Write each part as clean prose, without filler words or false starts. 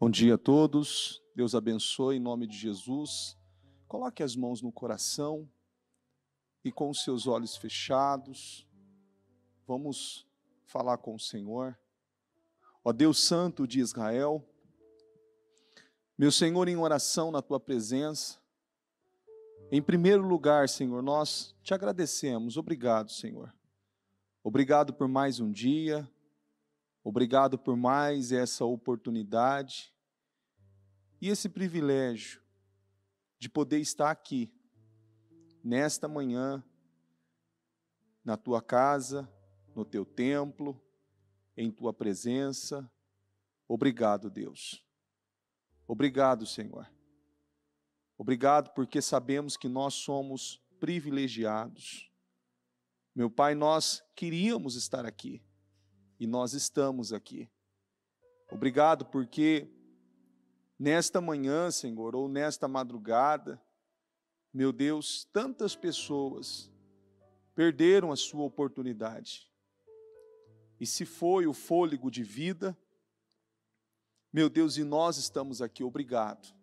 Bom dia a todos, Deus abençoe em nome de Jesus. Coloque as mãos no coração e com os seus olhos fechados, vamos falar com o Senhor. Ó Deus Santo de Israel, meu Senhor, em oração na Tua presença, em primeiro lugar, Senhor, nós te agradecemos. Obrigado, Senhor. Obrigado por mais um dia, obrigado por mais essa oportunidade e esse privilégio de poder estar aqui, nesta manhã, na Tua casa, no Teu templo, em Tua presença. Obrigado, Deus. Obrigado, Senhor. Obrigado porque sabemos que nós somos privilegiados. Meu Pai, nós queríamos estar aqui e nós estamos aqui. Obrigado porque nesta manhã, Senhor, ou nesta madrugada, meu Deus, tantas pessoas perderam a sua oportunidade. E se foi o fôlego de vida, meu Deus, e nós estamos aqui, obrigado.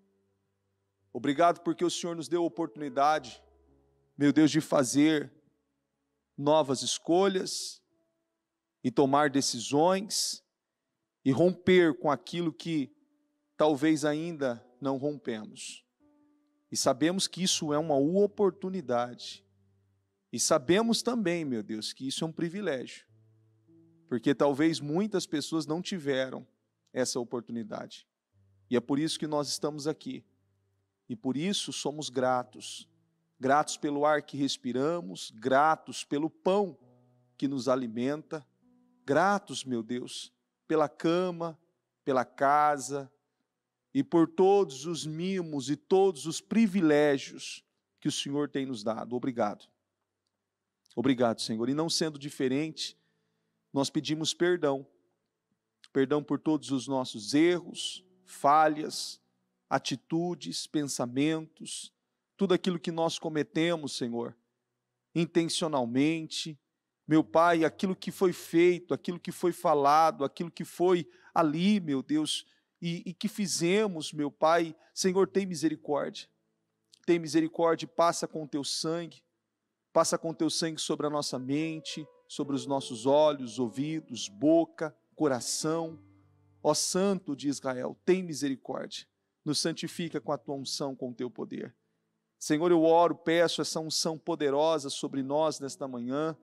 Obrigado porque o Senhor nos deu a oportunidade, meu Deus, de fazer novas escolhas e tomar decisões e romper com aquilo que talvez ainda não rompemos. E sabemos que isso é uma oportunidade. E sabemos também, meu Deus, que isso é um privilégio. Porque talvez muitas pessoas não tiveram essa oportunidade. E é por isso que nós estamos aqui. E por isso somos gratos. Gratos pelo ar que respiramos, gratos pelo pão que nos alimenta, gratos, meu Deus, pela cama, pela casa e por todos os mimos e todos os privilégios que o Senhor tem nos dado. Obrigado. Obrigado, Senhor. E não sendo diferente, nós pedimos perdão. Perdão por todos os nossos erros, falhas, atitudes, pensamentos, tudo aquilo que nós cometemos, Senhor, intencionalmente. Meu Pai, aquilo que foi feito, aquilo que foi falado, aquilo que foi ali, meu Deus, e que fizemos, meu Pai, Senhor, tem misericórdia. Tem misericórdia e passa com o Teu sangue sobre a nossa mente, sobre os nossos olhos, ouvidos, boca, coração. Ó Santo de Israel, tem misericórdia. Nos santifica com a Tua unção, com o Teu poder. Senhor, eu oro, peço essa unção poderosa sobre nós nesta manhã.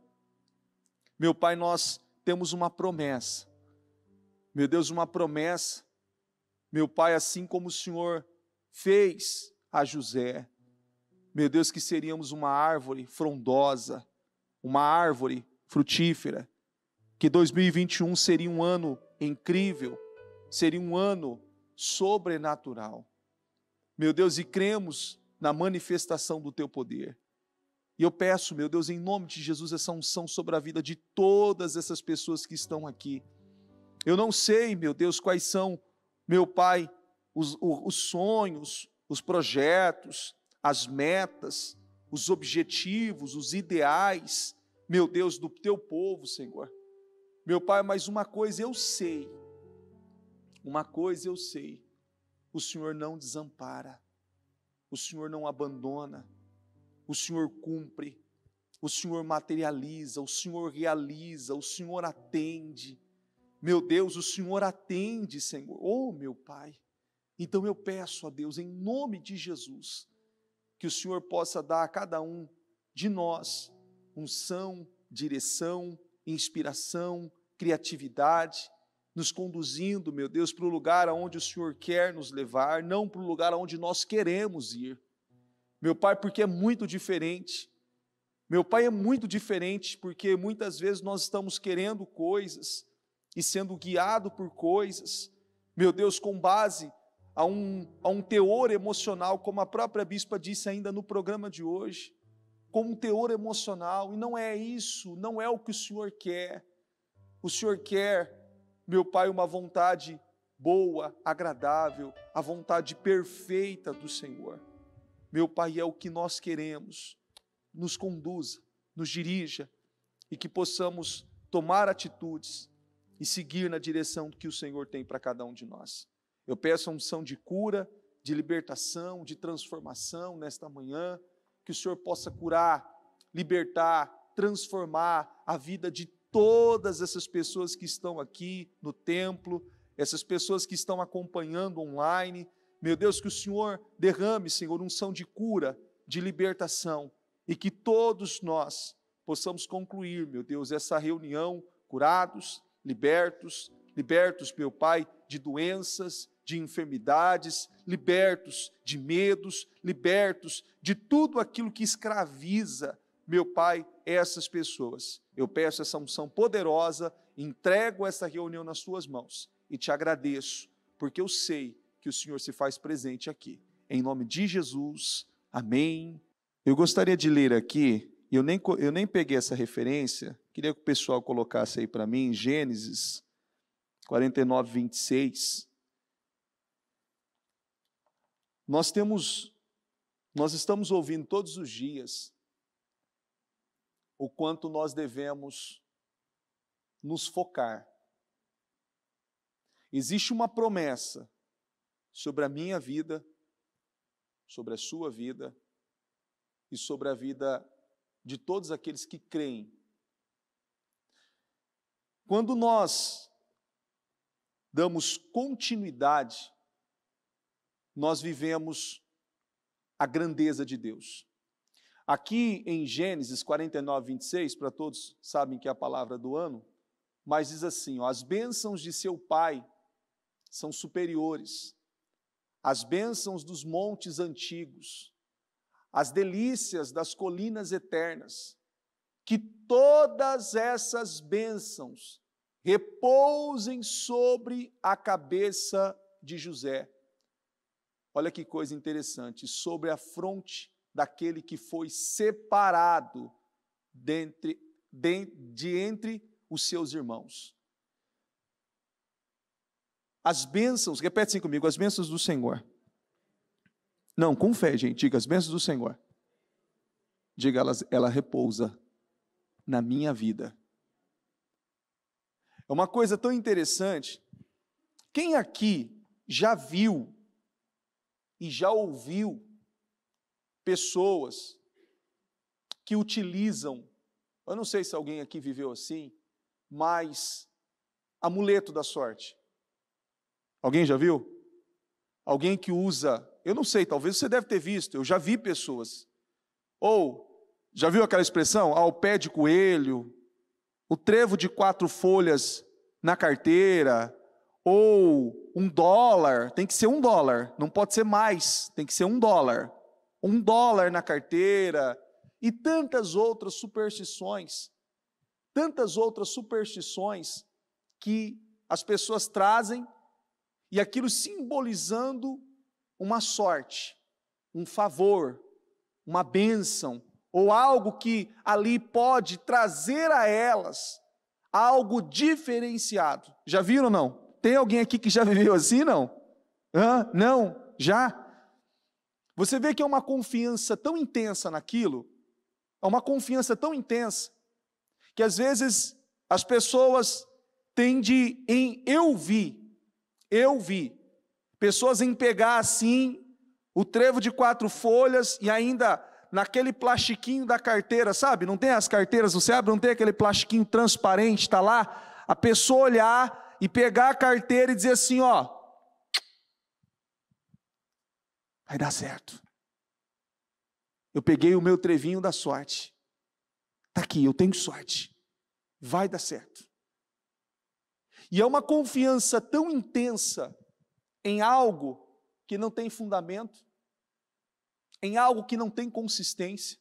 Meu Pai, nós temos uma promessa. Meu Deus, uma promessa. Meu Pai, assim como o Senhor fez a José. Meu Deus, que seríamos uma árvore frondosa, uma árvore frutífera. Que 2021 seria um ano incrível, seria um ano sobrenatural. Meu Deus, e cremos na manifestação do Teu poder. E eu peço, meu Deus, em nome de Jesus, essa unção sobre a vida de todas essas pessoas que estão aqui. Eu não sei, meu Deus, quais são, meu Pai, os sonhos, os projetos, as metas, os objetivos, os ideais, meu Deus, do Teu povo, Senhor. Meu Pai, mas uma coisa eu sei, o Senhor não desampara, o Senhor não abandona, o Senhor cumpre, o Senhor materializa, o Senhor realiza, o Senhor atende. Meu Deus, o Senhor atende, Senhor. Oh, meu Pai. Então eu peço a Deus, em nome de Jesus, que o Senhor possa dar a cada um de nós unção, direção, inspiração, criatividade, nos conduzindo, meu Deus, para o lugar aonde o Senhor quer nos levar, não para o lugar aonde nós queremos ir. Meu Pai, porque é muito diferente. Meu Pai, é muito diferente porque muitas vezes nós estamos querendo coisas e sendo guiado por coisas, meu Deus, com base a um teor emocional, como a própria bispa disse ainda no programa de hoje, como um teor emocional, e não é isso, não é o que o Senhor quer. O Senhor quer, meu Pai, uma vontade boa, agradável, a vontade perfeita do Senhor. Meu Pai, é o que nós queremos. Nos conduza, nos dirija e que possamos tomar atitudes e seguir na direção que o Senhor tem para cada um de nós. Eu peço a unção de cura, de libertação, de transformação nesta manhã, que o Senhor possa curar, libertar, transformar a vida de todas essas pessoas que estão aqui no templo, essas pessoas que estão acompanhando online. Meu Deus, que o Senhor derrame, Senhor, unção de cura, de libertação, e que todos nós possamos concluir, meu Deus, essa reunião curados, libertos, meu Pai, de doenças, de enfermidades, libertos de medos, libertos de tudo aquilo que escraviza, meu Pai, essas pessoas. Eu peço essa unção poderosa, entrego essa reunião nas Suas mãos e te agradeço, porque eu sei que o Senhor se faz presente aqui. Em nome de Jesus, amém. Eu gostaria de ler aqui, eu nem peguei essa referência, queria que o pessoal colocasse aí para mim, Gênesis 49, 26. Nós estamos ouvindo todos os dias o quanto nós devemos nos focar. Existe uma promessa sobre a minha vida, sobre a sua vida e sobre a vida de todos aqueles que creem. Quando nós damos continuidade, nós vivemos a grandeza de Deus. Aqui em Gênesis 49, 26, para todos sabem que é a palavra do ano, mas diz assim, ó, as bênçãos de seu pai são superiores, as bênçãos dos montes antigos, as delícias das colinas eternas, que todas essas bênçãos repousem sobre a cabeça de José. Olha que coisa interessante, sobre a fronte daquele que foi separado de entre os seus irmãos. As bênçãos, repete assim comigo, as bênçãos do Senhor. Não, com fé, gente, diga as bênçãos do Senhor. Diga, ela repousa na minha vida. É uma coisa tão interessante. Quem aqui já viu e já ouviu pessoas que utilizam, eu não sei se alguém aqui viveu assim, mas amuleto da sorte. Alguém já viu? Alguém que usa, eu não sei, talvez você deve ter visto, eu já vi pessoas. Ou, já viu aquela expressão? Ao pé de coelho, o trevo de 4 folhas na carteira, ou $1, tem que ser $1, não pode ser mais, tem que ser $1. $1 na carteira, e tantas outras superstições que as pessoas trazem, e aquilo simbolizando uma sorte, um favor, uma bênção, ou algo que ali pode trazer a elas algo diferenciado. Já viram ou não? Tem alguém aqui que já viveu assim, não? Não? Já? Você vê que é uma confiança tão intensa naquilo, é uma confiança tão intensa, que às vezes as pessoas tendem em eu vi, pessoas em pegar assim, o trevo de 4 folhas e ainda naquele plastiquinho da carteira, sabe? Não tem as carteiras, você abre, não tem aquele plastiquinho transparente, está lá, a pessoa olhar e pegar a carteira e dizer assim, ó, vai dar certo. Eu peguei o meu trevinho da sorte. Está aqui, eu tenho sorte. Vai dar certo. E é uma confiança tão intensa em algo que não tem fundamento, em algo que não tem consistência,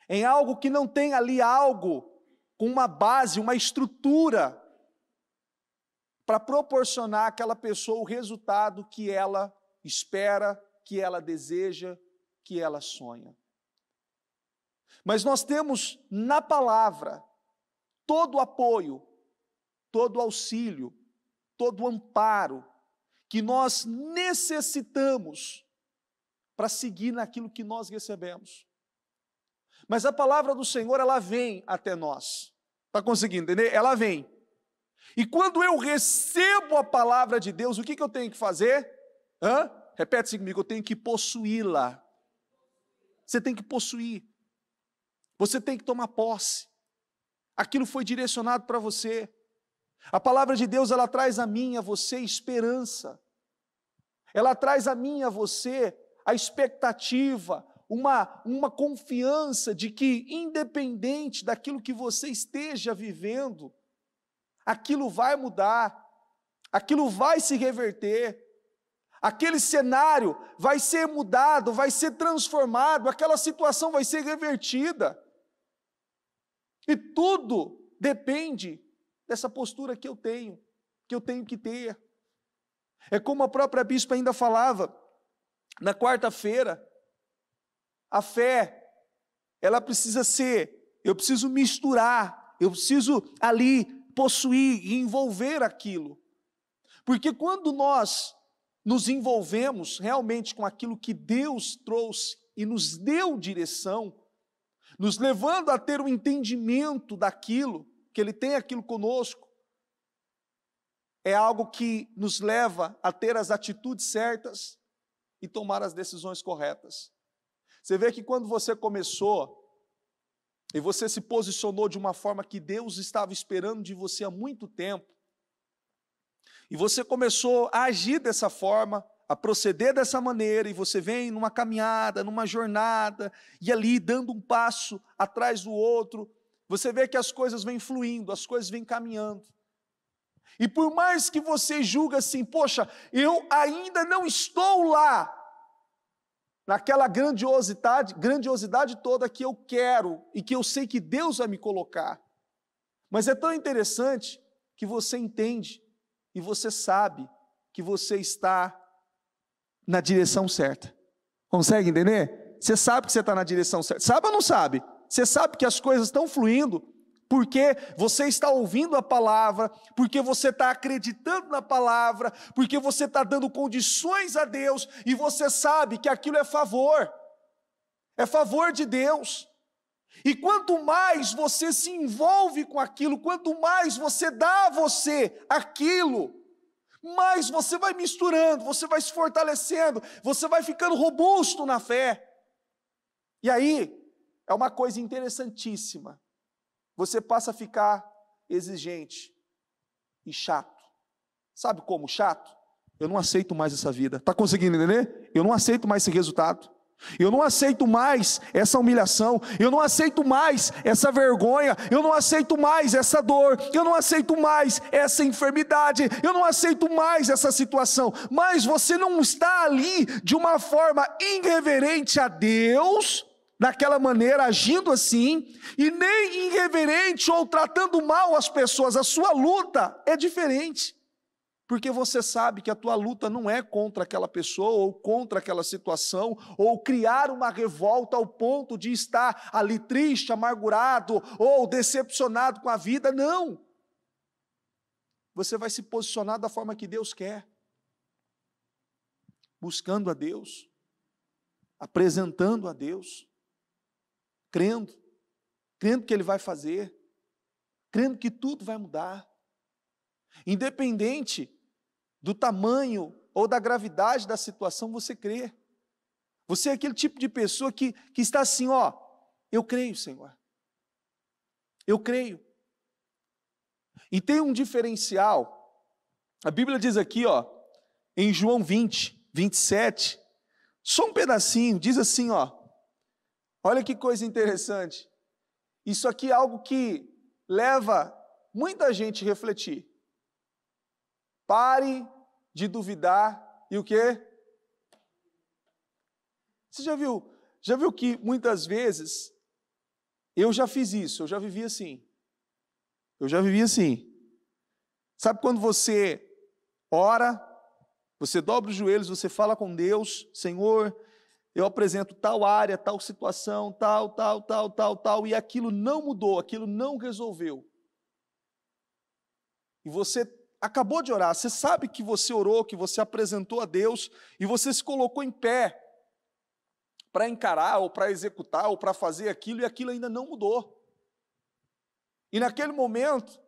em algo que não tem ali algo com uma base, uma estrutura, para proporcionar àquela pessoa o resultado que ela espera, que ela deseja, que ela sonha. Mas nós temos na palavra todo o apoio, todo o auxílio, todo o amparo que nós necessitamos para seguir naquilo que nós recebemos. Mas a palavra do Senhor, ela vem até nós. Está conseguindo entender? Ela vem. E quando eu recebo a palavra de Deus, o que eu tenho que fazer? Repete comigo, eu tenho que possuí-la. Você tem que possuir. Você tem que tomar posse. Aquilo foi direcionado para você. A palavra de Deus, ela traz a mim e a você esperança. Ela traz a mim e a você a expectativa, uma confiança de que, independente daquilo que você esteja vivendo, aquilo vai mudar, aquilo vai se reverter, aquele cenário vai ser mudado, vai ser transformado, aquela situação vai ser revertida. E tudo depende dessa postura que eu tenho que ter. É como a própria bispa ainda falava, na quarta-feira, a fé, ela precisa ser, eu preciso misturar, eu preciso ali possuir e envolver aquilo. Porque quando nós nos envolvemos realmente com aquilo que Deus trouxe e nos deu direção, nos levando a ter o entendimento daquilo, que Ele tem aquilo conosco, é algo que nos leva a ter as atitudes certas e tomar as decisões corretas. Você vê que quando você começou e você se posicionou de uma forma que Deus estava esperando de você há muito tempo, e você começou a agir dessa forma, a proceder dessa maneira, e você vem numa caminhada, numa jornada, e ali dando um passo atrás do outro, você vê que as coisas vêm fluindo, as coisas vêm caminhando. E por mais que você julgue assim, poxa, eu ainda não estou lá, naquela grandiosidade toda que eu quero, e que eu sei que Deus vai me colocar. Mas é tão interessante que você entende, e você sabe que você está na direção certa. Consegue entender? Você sabe que você está na direção certa. Sabe ou não sabe? Você sabe que as coisas estão fluindo, porque você está ouvindo a palavra, porque você está acreditando na palavra, porque você está dando condições a Deus, e você sabe que aquilo é favor de Deus. E quanto mais você se envolve com aquilo, quanto mais você dá a você aquilo, mais você vai misturando, você vai se fortalecendo, você vai ficando robusto na fé. E aí, é uma coisa interessantíssima. Você passa a ficar exigente e chato. Sabe como chato? Eu não aceito mais essa vida. Está conseguindo entender? Eu não aceito mais esse resultado. Eu não aceito mais essa humilhação, eu não aceito mais essa vergonha, eu não aceito mais essa dor, eu não aceito mais essa enfermidade, eu não aceito mais essa situação. Mas você não está ali de uma forma irreverente a Deus, daquela maneira, agindo assim, e nem irreverente ou tratando mal as pessoas. A sua luta é diferente. Porque você sabe que a tua luta não é contra aquela pessoa, ou contra aquela situação, ou criar uma revolta ao ponto de estar ali triste, amargurado, ou decepcionado com a vida, não. Você vai se posicionar da forma que Deus quer, buscando a Deus, apresentando a Deus, crendo que Ele vai fazer, crendo que tudo vai mudar, independente do tamanho ou da gravidade da situação, você crê. Você é aquele tipo de pessoa que está assim, eu creio, Senhor. Eu creio. E tem um diferencial. A Bíblia diz aqui, em João 20, 27, só um pedacinho, diz assim, olha que coisa interessante. Isso aqui é algo que leva muita gente a refletir. Pare de duvidar e o quê? Você já viu que muitas vezes, eu já fiz isso, eu já vivi assim. Sabe quando você ora, você dobra os joelhos, você fala com Deus, Senhor, eu apresento tal área, tal situação, tal, e aquilo não mudou, aquilo não resolveu. E você acabou de orar, você sabe que você orou, que você apresentou a Deus, e você se colocou em pé para encarar, ou para executar, ou para fazer aquilo, e aquilo ainda não mudou. E naquele momento,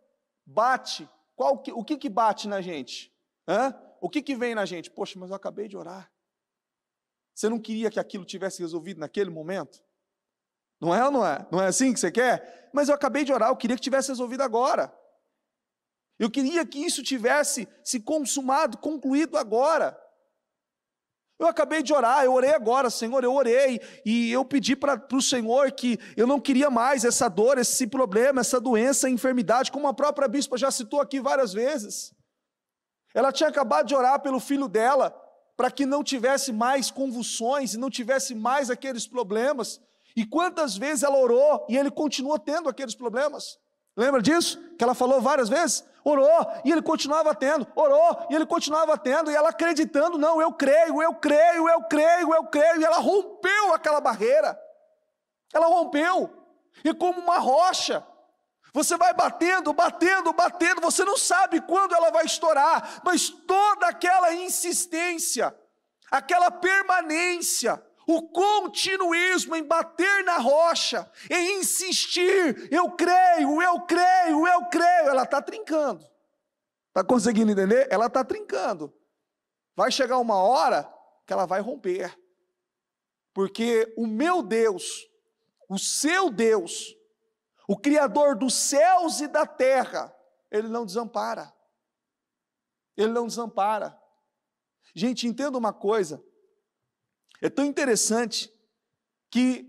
bate O que bate na gente? O que vem na gente? Poxa, mas eu acabei de orar. Você não queria que aquilo tivesse resolvido naquele momento? Não é ou não é? Não é assim que você quer? Mas eu acabei de orar, eu queria que tivesse resolvido agora. Eu queria que isso tivesse se consumado, concluído agora. Eu acabei de orar, eu orei agora, Senhor, eu orei, e eu pedi para o Senhor que eu não queria mais essa dor, esse problema, essa doença, enfermidade, como a própria bispa já citou aqui várias vezes. Ela tinha acabado de orar pelo filho dela, para que não tivesse mais convulsões, e não tivesse mais aqueles problemas. E quantas vezes ela orou, e ele continuou tendo aqueles problemas? Lembra disso? Que ela falou várias vezes? Orou, e ele continuava tendo, orou, e ele continuava tendo, e ela acreditando, não, eu creio, e ela rompeu aquela barreira, ela rompeu, e como uma rocha, você vai batendo, você não sabe quando ela vai estourar, mas toda aquela insistência, aquela permanência, o continuismo em bater na rocha, em insistir, eu creio, ela está trincando. Está conseguindo entender? Ela está trincando. Vai chegar uma hora que ela vai romper. Porque o meu Deus, o seu Deus, o Criador dos céus e da terra, Ele não desampara. Ele não desampara. Gente, entenda uma coisa. É tão interessante que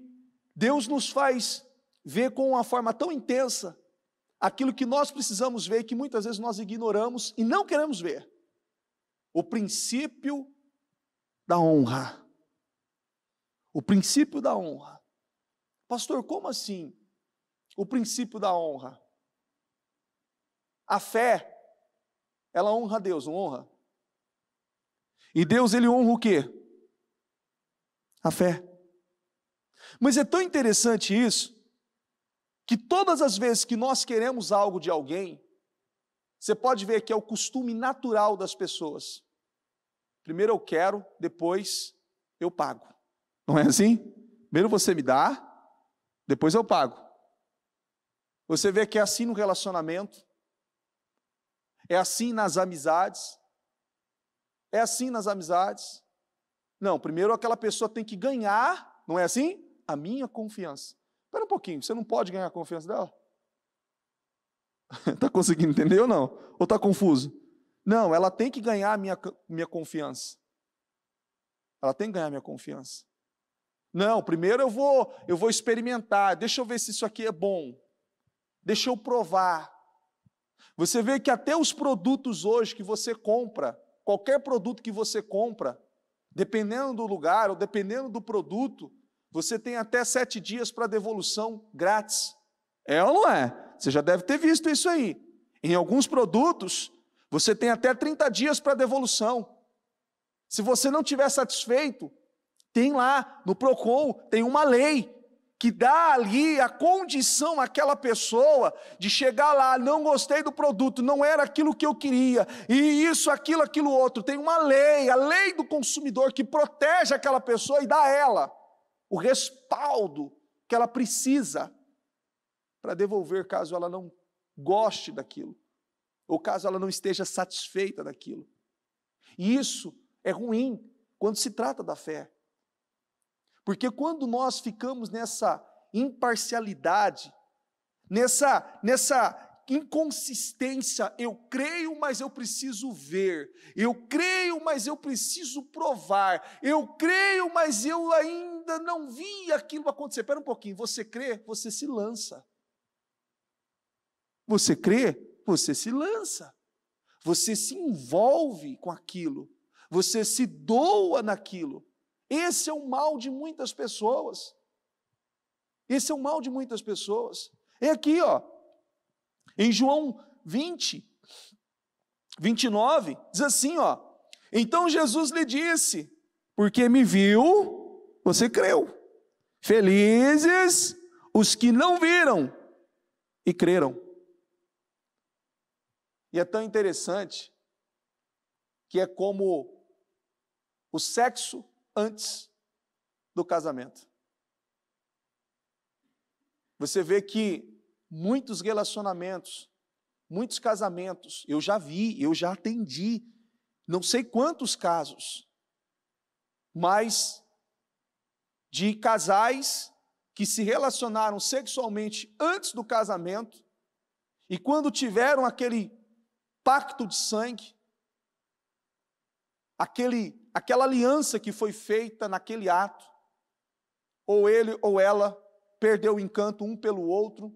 Deus nos faz ver com uma forma tão intensa aquilo que nós precisamos ver e que muitas vezes nós ignoramos e não queremos ver. O princípio da honra. O princípio da honra. Pastor, como assim? O princípio da honra. A fé, ela honra a Deus, não honra? E Deus, Ele honra o quê? A fé. Mas é tão interessante isso, que todas as vezes que nós queremos algo de alguém, você pode ver que é o costume natural das pessoas. Primeiro eu quero, depois eu pago. Não é assim? Primeiro você me dá, depois eu pago. Você vê que é assim no relacionamento, é assim nas amizades, é assim nas amizades. Não, primeiro aquela pessoa tem que ganhar, não é assim? A minha confiança. Espera um pouquinho, você não pode ganhar a confiança dela? Está conseguindo entender ou não? Ou está confuso? Não, ela tem que ganhar a minha confiança. Ela tem que ganhar a minha confiança. Não, primeiro eu vou experimentar, deixa eu ver se isso aqui é bom. Deixa eu provar. Você vê que até os produtos hoje que você compra, qualquer produto que você compra, dependendo do lugar ou dependendo do produto, você tem até 7 dias para devolução grátis. É ou não é? Você já deve ter visto isso aí. Em alguns produtos, você tem até 30 dias para devolução. Se você não estiver satisfeito, tem lá no Procon, tem uma lei que dá ali a condição àquela pessoa de chegar lá, não gostei do produto, não era aquilo que eu queria, e isso, aquilo outro. Tem uma lei, a lei do consumidor, que protege aquela pessoa e dá a ela o respaldo que ela precisa para devolver caso ela não goste daquilo, ou caso ela não esteja satisfeita daquilo. E isso é ruim quando se trata da fé. Porque quando nós ficamos nessa imparcialidade, nessa inconsistência, eu creio, mas eu preciso ver, eu creio, mas eu preciso provar, eu creio, mas eu ainda não vi aquilo acontecer. Espera um pouquinho, você crê, você se lança. Você crê, você se lança. Você se envolve com aquilo, você se doa naquilo. Esse é o mal de muitas pessoas. Esse é o mal de muitas pessoas. É aqui, ó, em João 20, 29, diz assim, ó: então Jesus lhe disse, porque me viu, você creu. Felizes os que não viram e creram. E é tão interessante que é como o sexo antes do casamento. Você vê que muitos relacionamentos, muitos casamentos, eu já vi, eu já atendi, não sei quantos casos, mas de casais que se relacionaram sexualmente antes do casamento, e quando tiveram aquele pacto de sangue, aquela aliança que foi feita naquele ato, ou ele ou ela perdeu o encanto um pelo outro,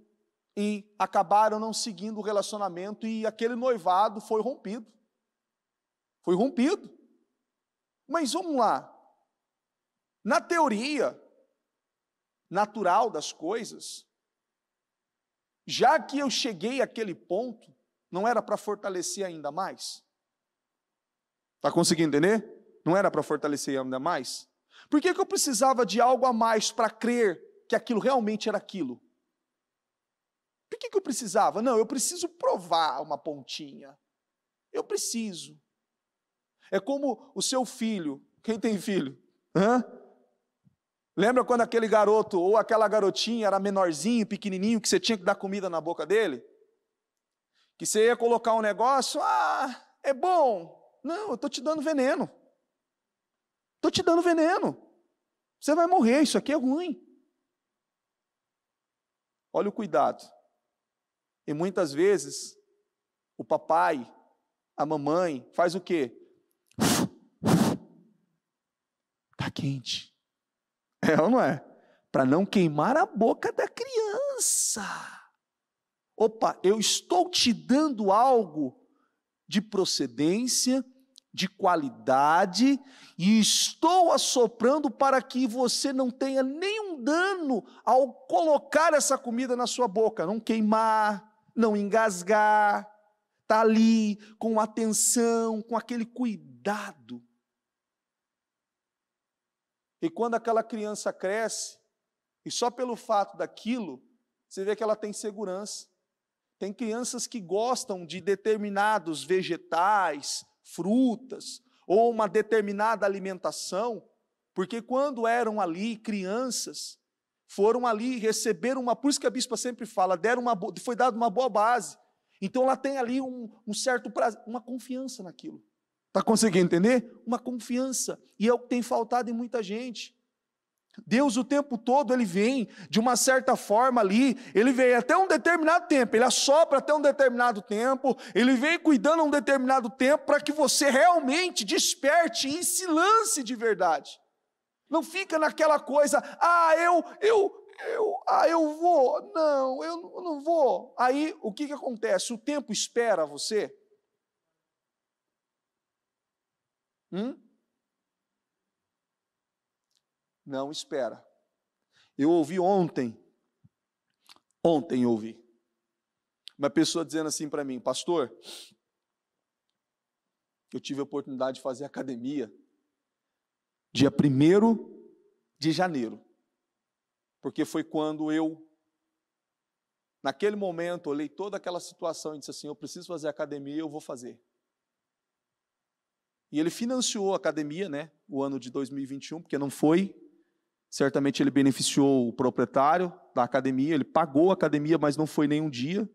e acabaram não seguindo o relacionamento, e aquele noivado foi rompido. Foi rompido. Mas vamos lá. Na teoria natural das coisas, já que eu cheguei àquele ponto, não era para fortalecer ainda mais? Está conseguindo entender? Não era para fortalecer ainda mais? Por que eu precisava de algo a mais para crer que aquilo realmente era aquilo? Por que eu precisava? Não, eu preciso provar uma pontinha. Eu preciso. É como o seu filho. Quem tem filho? Hã? Lembra quando aquele garoto ou aquela garotinha era menorzinho, pequenininho, que você tinha que dar comida na boca dele? Que você ia colocar um negócio, é bom. Não, eu estou te dando veneno. Estou te dando veneno. Você vai morrer, isso aqui é ruim. Olha o cuidado. E muitas vezes, o papai, a mamãe, faz o quê? Está quente. É ou não é? Para não queimar a boca da criança. Opa, eu estou te dando algo de procedência, de qualidade, e estou assoprando para que você não tenha nenhum dano ao colocar essa comida na sua boca, não queimar, não engasgar, está ali com atenção, com aquele cuidado. E quando aquela criança cresce, e só pelo fato daquilo, você vê que ela tem segurança. Tem crianças que gostam de determinados vegetais, frutas, ou uma determinada alimentação, porque quando eram ali crianças, foram ali, receberam por isso que a bispa sempre fala, foi dada uma boa base. Então ela tem ali um certo prazer, uma confiança naquilo. Está conseguindo entender? Uma confiança. E é o que tem faltado em muita gente. Deus o tempo todo, Ele vem de uma certa forma ali, Ele vem até um determinado tempo, Ele assopra até um determinado tempo, Ele vem cuidando um determinado tempo para que você realmente desperte e se lance de verdade. Não fica naquela coisa, eu vou, não, eu não vou. Aí, o que acontece? O tempo espera você? Não espera. Eu ouvi ontem eu ouvi uma pessoa dizendo assim para mim, pastor, eu tive a oportunidade de fazer academia dia 1º de janeiro, porque foi quando eu, naquele momento, olhei toda aquela situação e disse assim, eu preciso fazer academia, eu vou fazer. E ele financiou a academia, né, o ano de 2021, porque não foi. Certamente ele beneficiou o proprietário da academia, ele pagou a academia, mas não foi nenhum dia.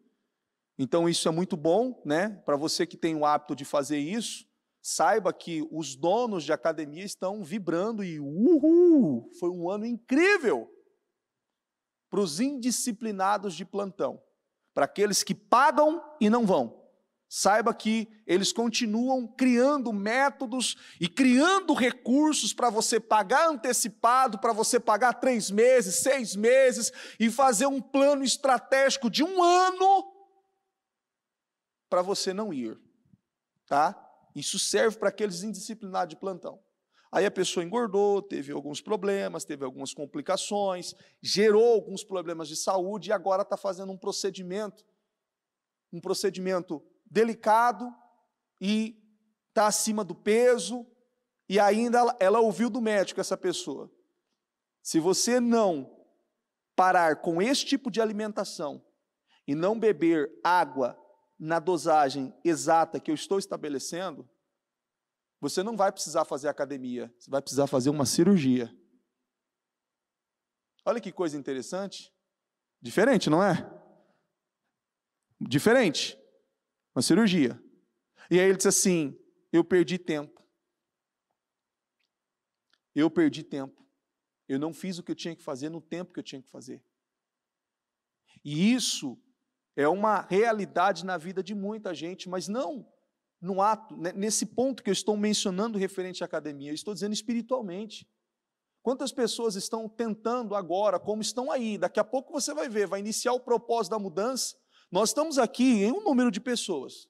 Então isso é muito bom, né? Para você que tem o hábito de fazer isso, saiba que os donos de academia estão vibrando e foi um ano incrível para os indisciplinados de plantão, para aqueles que pagam e não vão. Saiba que eles continuam criando métodos e criando recursos para você pagar antecipado, para você pagar 3 meses, 6 meses e fazer um plano estratégico de 1 ano para você não ir, tá? Isso serve para aqueles indisciplinados de plantão. Aí a pessoa engordou, teve alguns problemas, teve algumas complicações, gerou alguns problemas de saúde e agora está fazendo um procedimento delicado e está acima do peso, e ainda ela ouviu do médico, essa pessoa, se você não parar com esse tipo de alimentação e não beber água na dosagem exata que eu estou estabelecendo, você não vai precisar fazer academia, você vai precisar fazer uma cirurgia. Olha que coisa interessante. Diferente, não é? Diferente. Uma cirurgia. E aí ele disse assim, eu perdi tempo. Eu perdi tempo. Eu não fiz o que eu tinha que fazer no tempo que eu tinha que fazer. E isso é uma realidade na vida de muita gente, mas não no ato, nesse ponto que eu estou mencionando referente à academia, eu estou dizendo espiritualmente. Quantas pessoas estão tentando agora, como estão aí, daqui a pouco você vai ver, vai iniciar o propósito da mudança. Nós estamos aqui em um número de pessoas.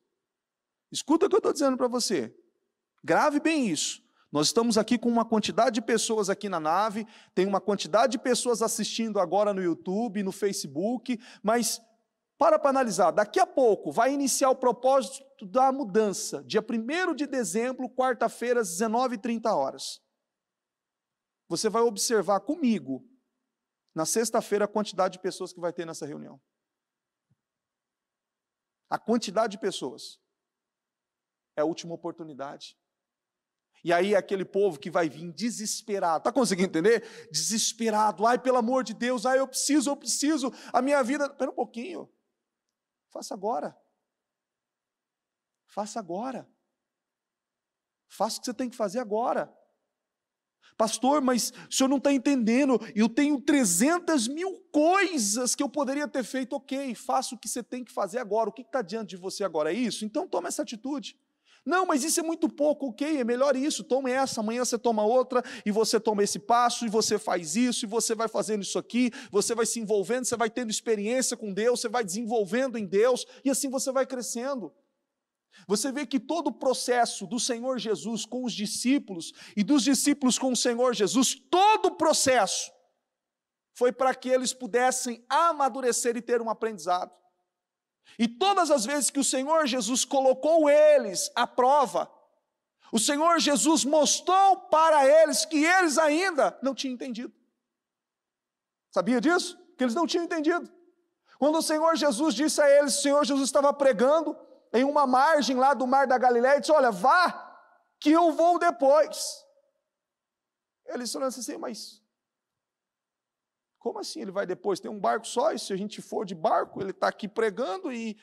Escuta o que eu estou dizendo para você. Grave bem isso. Nós estamos aqui com uma quantidade de pessoas aqui na nave, tem uma quantidade de pessoas assistindo agora no YouTube, no Facebook, mas para analisar, daqui a pouco vai iniciar o propósito da mudança, dia 1º de dezembro, quarta-feira, às 19h30. Você vai observar comigo, na sexta-feira, a quantidade de pessoas que vai ter nessa reunião. A quantidade de pessoas. É a última oportunidade. E aí aquele povo que vai vir desesperado, está conseguindo entender? Desesperado, ai pelo amor de Deus, ai eu preciso, a minha vida... Espera um pouquinho, faça agora. Faça agora. Faça o que você tem que fazer agora. Pastor, mas o senhor não está entendendo, eu tenho 300.000 coisas que eu poderia ter feito, ok, faça o que você tem que fazer agora, o que está diante de você agora, é isso? Então toma essa atitude. Não, mas isso é muito pouco, ok, é melhor isso, tome essa, amanhã você toma outra, e você toma esse passo, e você faz isso, e você vai fazendo isso aqui, você vai se envolvendo, você vai tendo experiência com Deus, você vai desenvolvendo em Deus, e assim você vai crescendo. Você vê que todo o processo do Senhor Jesus com os discípulos, e dos discípulos com o Senhor Jesus, todo o processo, foi para que eles pudessem amadurecer e ter um aprendizado. E todas as vezes que o Senhor Jesus colocou eles à prova, o Senhor Jesus mostrou para eles que eles ainda não tinham entendido. Sabia disso? Que eles não tinham entendido. Quando o Senhor Jesus disse a eles, o Senhor Jesus estava pregando em uma margem lá do mar da Galileia, e disse, olha, vá, que eu vou depois. Eles falaram assim, mas... como assim ele vai depois? Tem um barco só, e se a gente for de barco, ele está aqui pregando e...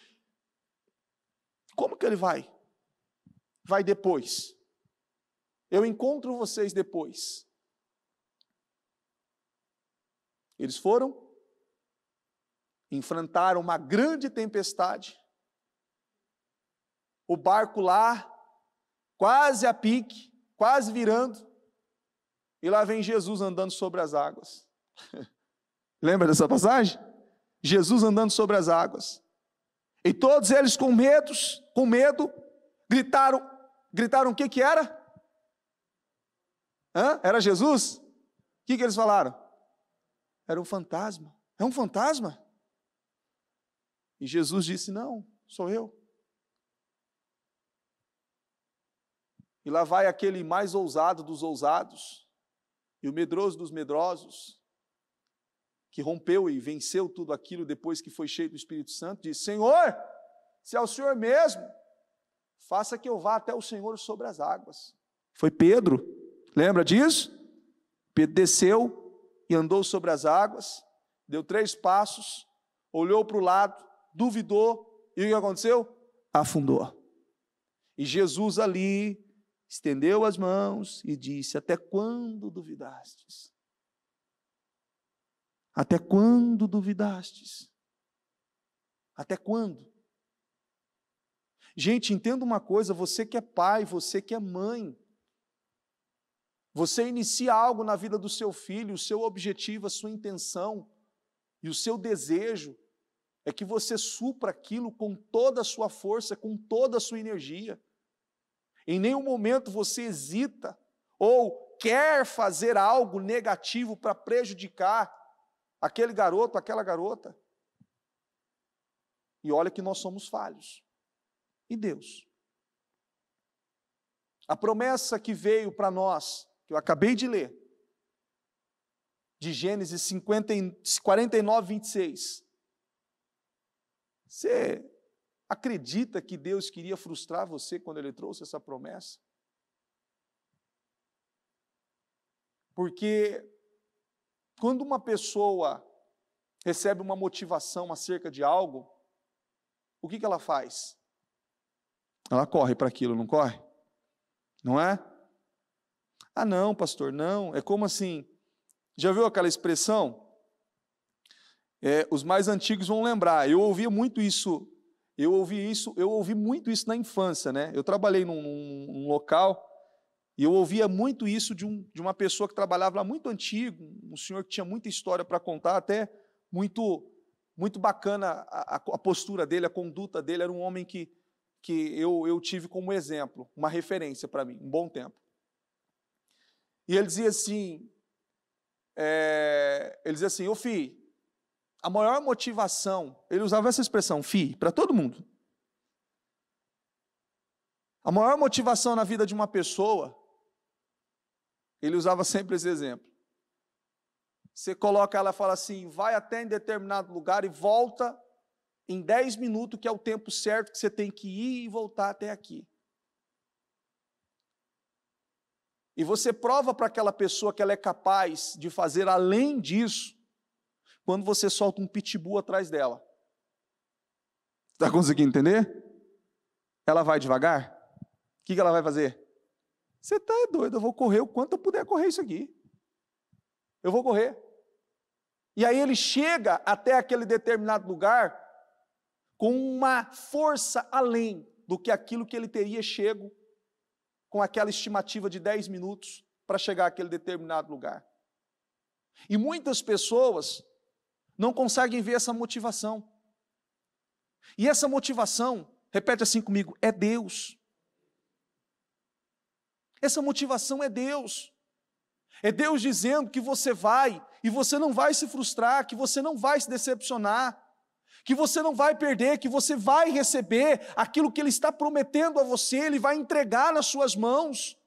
como que ele vai? Vai depois. Eu encontro vocês depois. Eles foram, enfrentaram uma grande tempestade, o barco lá, quase a pique, quase virando, e lá vem Jesus andando sobre as águas. Lembra dessa passagem? Jesus andando sobre as águas. E todos eles com medo, gritaram o que era? Era Jesus? O que eles falaram? Era um fantasma. É um fantasma? E Jesus disse, não, sou eu. E lá vai aquele mais ousado dos ousados, e o medroso dos medrosos, que rompeu e venceu tudo aquilo depois que foi cheio do Espírito Santo, disse, Senhor, se é o Senhor mesmo, faça que eu vá até o Senhor sobre as águas. Foi Pedro, lembra disso? Pedro desceu e andou sobre as águas, deu 3 passos, olhou para o lado, duvidou, e o que aconteceu? Afundou. E Jesus ali estendeu as mãos e disse, até quando duvidastes? Até quando duvidastes? Até quando? Gente, entenda uma coisa, você que é pai, você que é mãe, você inicia algo na vida do seu filho, o seu objetivo, a sua intenção e o seu desejo é que você supra aquilo com toda a sua força, com toda a sua energia. Em nenhum momento você hesita ou quer fazer algo negativo para prejudicar aquele garoto, aquela garota. E olha que nós somos falhos. E Deus? A promessa que veio para nós, que eu acabei de ler, de Gênesis 49, 26. Você acredita que Deus queria frustrar você quando Ele trouxe essa promessa? Porque quando uma pessoa recebe uma motivação acerca de algo, o que ela faz? Ela corre para aquilo, não corre? Não é? Ah, não, pastor, não. É como assim? Já viu aquela expressão? Os mais antigos vão lembrar. Eu ouvi muito isso na infância, né? Eu trabalhei num local e eu ouvia muito isso de uma pessoa que trabalhava lá muito antigo, um senhor que tinha muita história para contar, até muito bacana a postura dele, a conduta dele. Era um homem que eu tive como exemplo, uma referência para mim, um bom tempo. E ele dizia assim, ô filho, a maior motivação, ele usava essa expressão, filho, para todo mundo. A maior motivação na vida de uma pessoa, ele usava sempre esse exemplo. Você coloca ela e fala assim, vai até em determinado lugar e volta em 10 minutos, que é o tempo certo que você tem que ir e voltar até aqui. E você prova para aquela pessoa que ela é capaz de fazer além disso, quando você solta um pitbull atrás dela. Está conseguindo entender? Ela vai devagar? O que ela vai fazer? Você está doido, eu vou correr o quanto eu puder correr isso aqui. Eu vou correr. E aí ele chega até aquele determinado lugar com uma força além do que aquilo que ele teria chego com aquela estimativa de 10 minutos para chegar àquele determinado lugar. E muitas pessoas não conseguem ver essa motivação. E essa motivação, repete assim comigo, é Deus. Essa motivação é Deus. É Deus dizendo que você vai e você não vai se frustrar, que você não vai se decepcionar, que você não vai perder, que você vai receber aquilo que Ele está prometendo a você, Ele vai entregar nas suas mãos.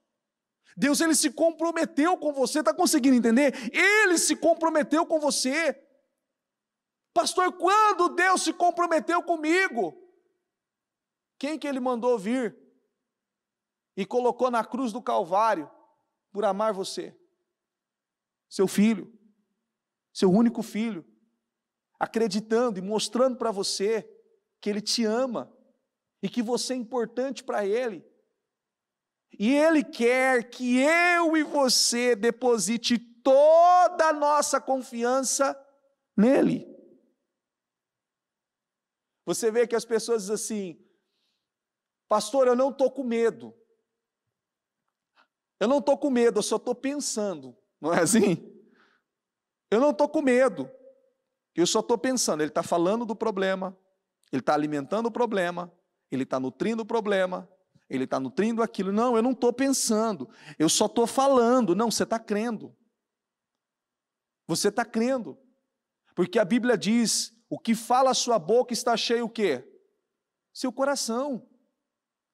Deus, Ele se comprometeu com você, está conseguindo entender? Ele se comprometeu com você. Pastor, quando Deus se comprometeu comigo? Quem que Ele mandou vir e colocou na cruz do Calvário por amar você? Seu filho, seu único filho, acreditando e mostrando para você que Ele te ama e que você é importante para Ele. E Ele quer que eu e você deposite toda a nossa confiança nele. Você vê que as pessoas dizem assim, pastor, eu não estou com medo. Eu não estou com medo, eu só estou pensando. Não é assim? Eu não estou com medo. Eu só estou pensando, ele está falando do problema, ele está alimentando o problema, ele está nutrindo o problema, ele está nutrindo aquilo. Não, eu não estou pensando, eu só estou falando. Não, você está crendo. Você está crendo. Porque a Bíblia diz, o que fala a sua boca está cheio o quê? Seu coração.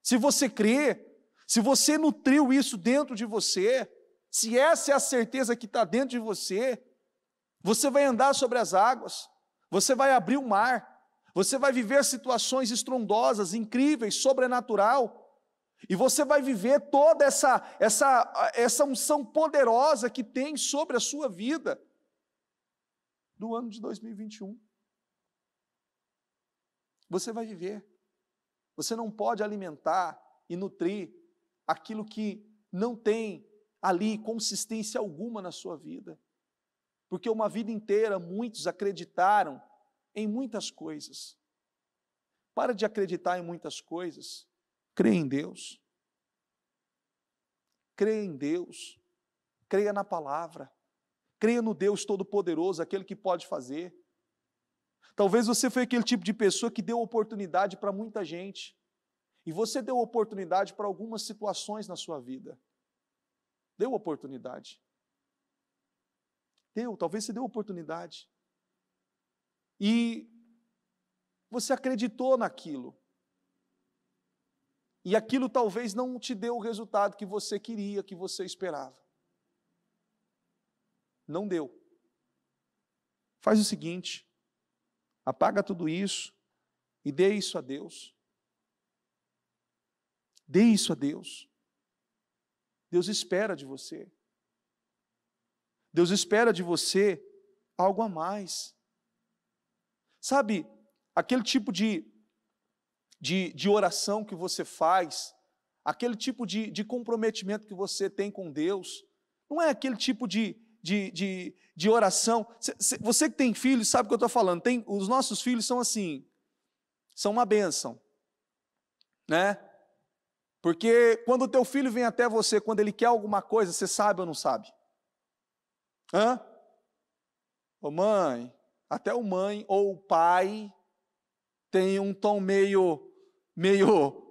Se você crê, se você nutriu isso dentro de você, se essa é a certeza que está dentro de você, você vai andar sobre as águas, você vai abrir o mar, você vai viver situações estrondosas, incríveis, sobrenatural, e você vai viver toda essa unção poderosa que tem sobre a sua vida do ano de 2021. Você vai viver. Você não pode alimentar e nutrir aquilo que não tem ali consistência alguma na sua vida. Porque uma vida inteira muitos acreditaram em muitas coisas. Para de acreditar em muitas coisas. Creia em Deus. Creia em Deus. Creia na palavra. Creia no Deus Todo-Poderoso, aquele que pode fazer. Talvez você foi aquele tipo de pessoa que deu oportunidade para muita gente. E você deu oportunidade para algumas situações na sua vida. Deu oportunidade. Talvez você deu oportunidade. E você acreditou naquilo. E aquilo talvez não te deu o resultado que você queria, que você esperava. Não deu. Faz o seguinte, apaga tudo isso e dê isso a Deus. Dê isso a Deus. Deus espera de você. Deus espera de você algo a mais. Sabe, aquele tipo de de oração que você faz, aquele tipo de comprometimento que você tem com Deus, não é aquele tipo de oração. Você que tem filhos sabe o que eu estou falando. Os nossos filhos são assim, são uma bênção, né? Porque quando o teu filho vem até você, quando ele quer alguma coisa, você sabe ou não sabe? Ô mãe, até o mãe ou o pai tem um tom meio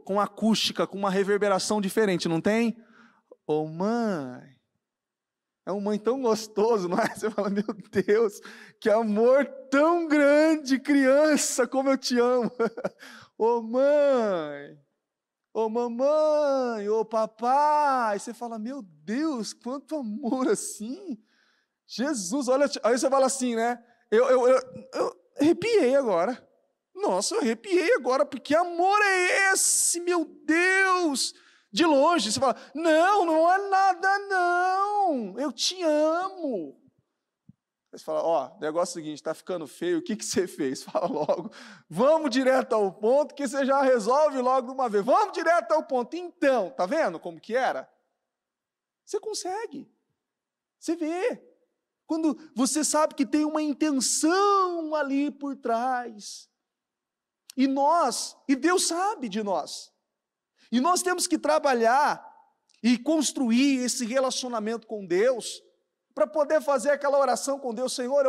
com acústica, com uma reverberação diferente, não tem? Ô mãe, é um mãe tão gostoso, não é? Você fala, meu Deus, que amor tão grande, criança, como eu te amo. Ô mãe, ô mamãe, ô papai. Você fala, meu Deus, quanto amor assim. Jesus, olha, aí você fala assim, né? Eu arrepiei agora. Nossa, eu arrepiei agora, porque amor é esse, meu Deus? De longe, você fala, não é nada não, eu te amo. Aí você fala, ó, negócio é o seguinte, está ficando feio, o que você fez? Fala logo, vamos direto ao ponto, que você já resolve logo de uma vez. Vamos direto ao ponto. Então, tá vendo como que era? Você consegue, você vê. Quando você sabe que tem uma intenção ali por trás. E Deus sabe de nós. E nós temos que trabalhar e construir esse relacionamento com Deus, para poder fazer aquela oração com Deus. Senhor,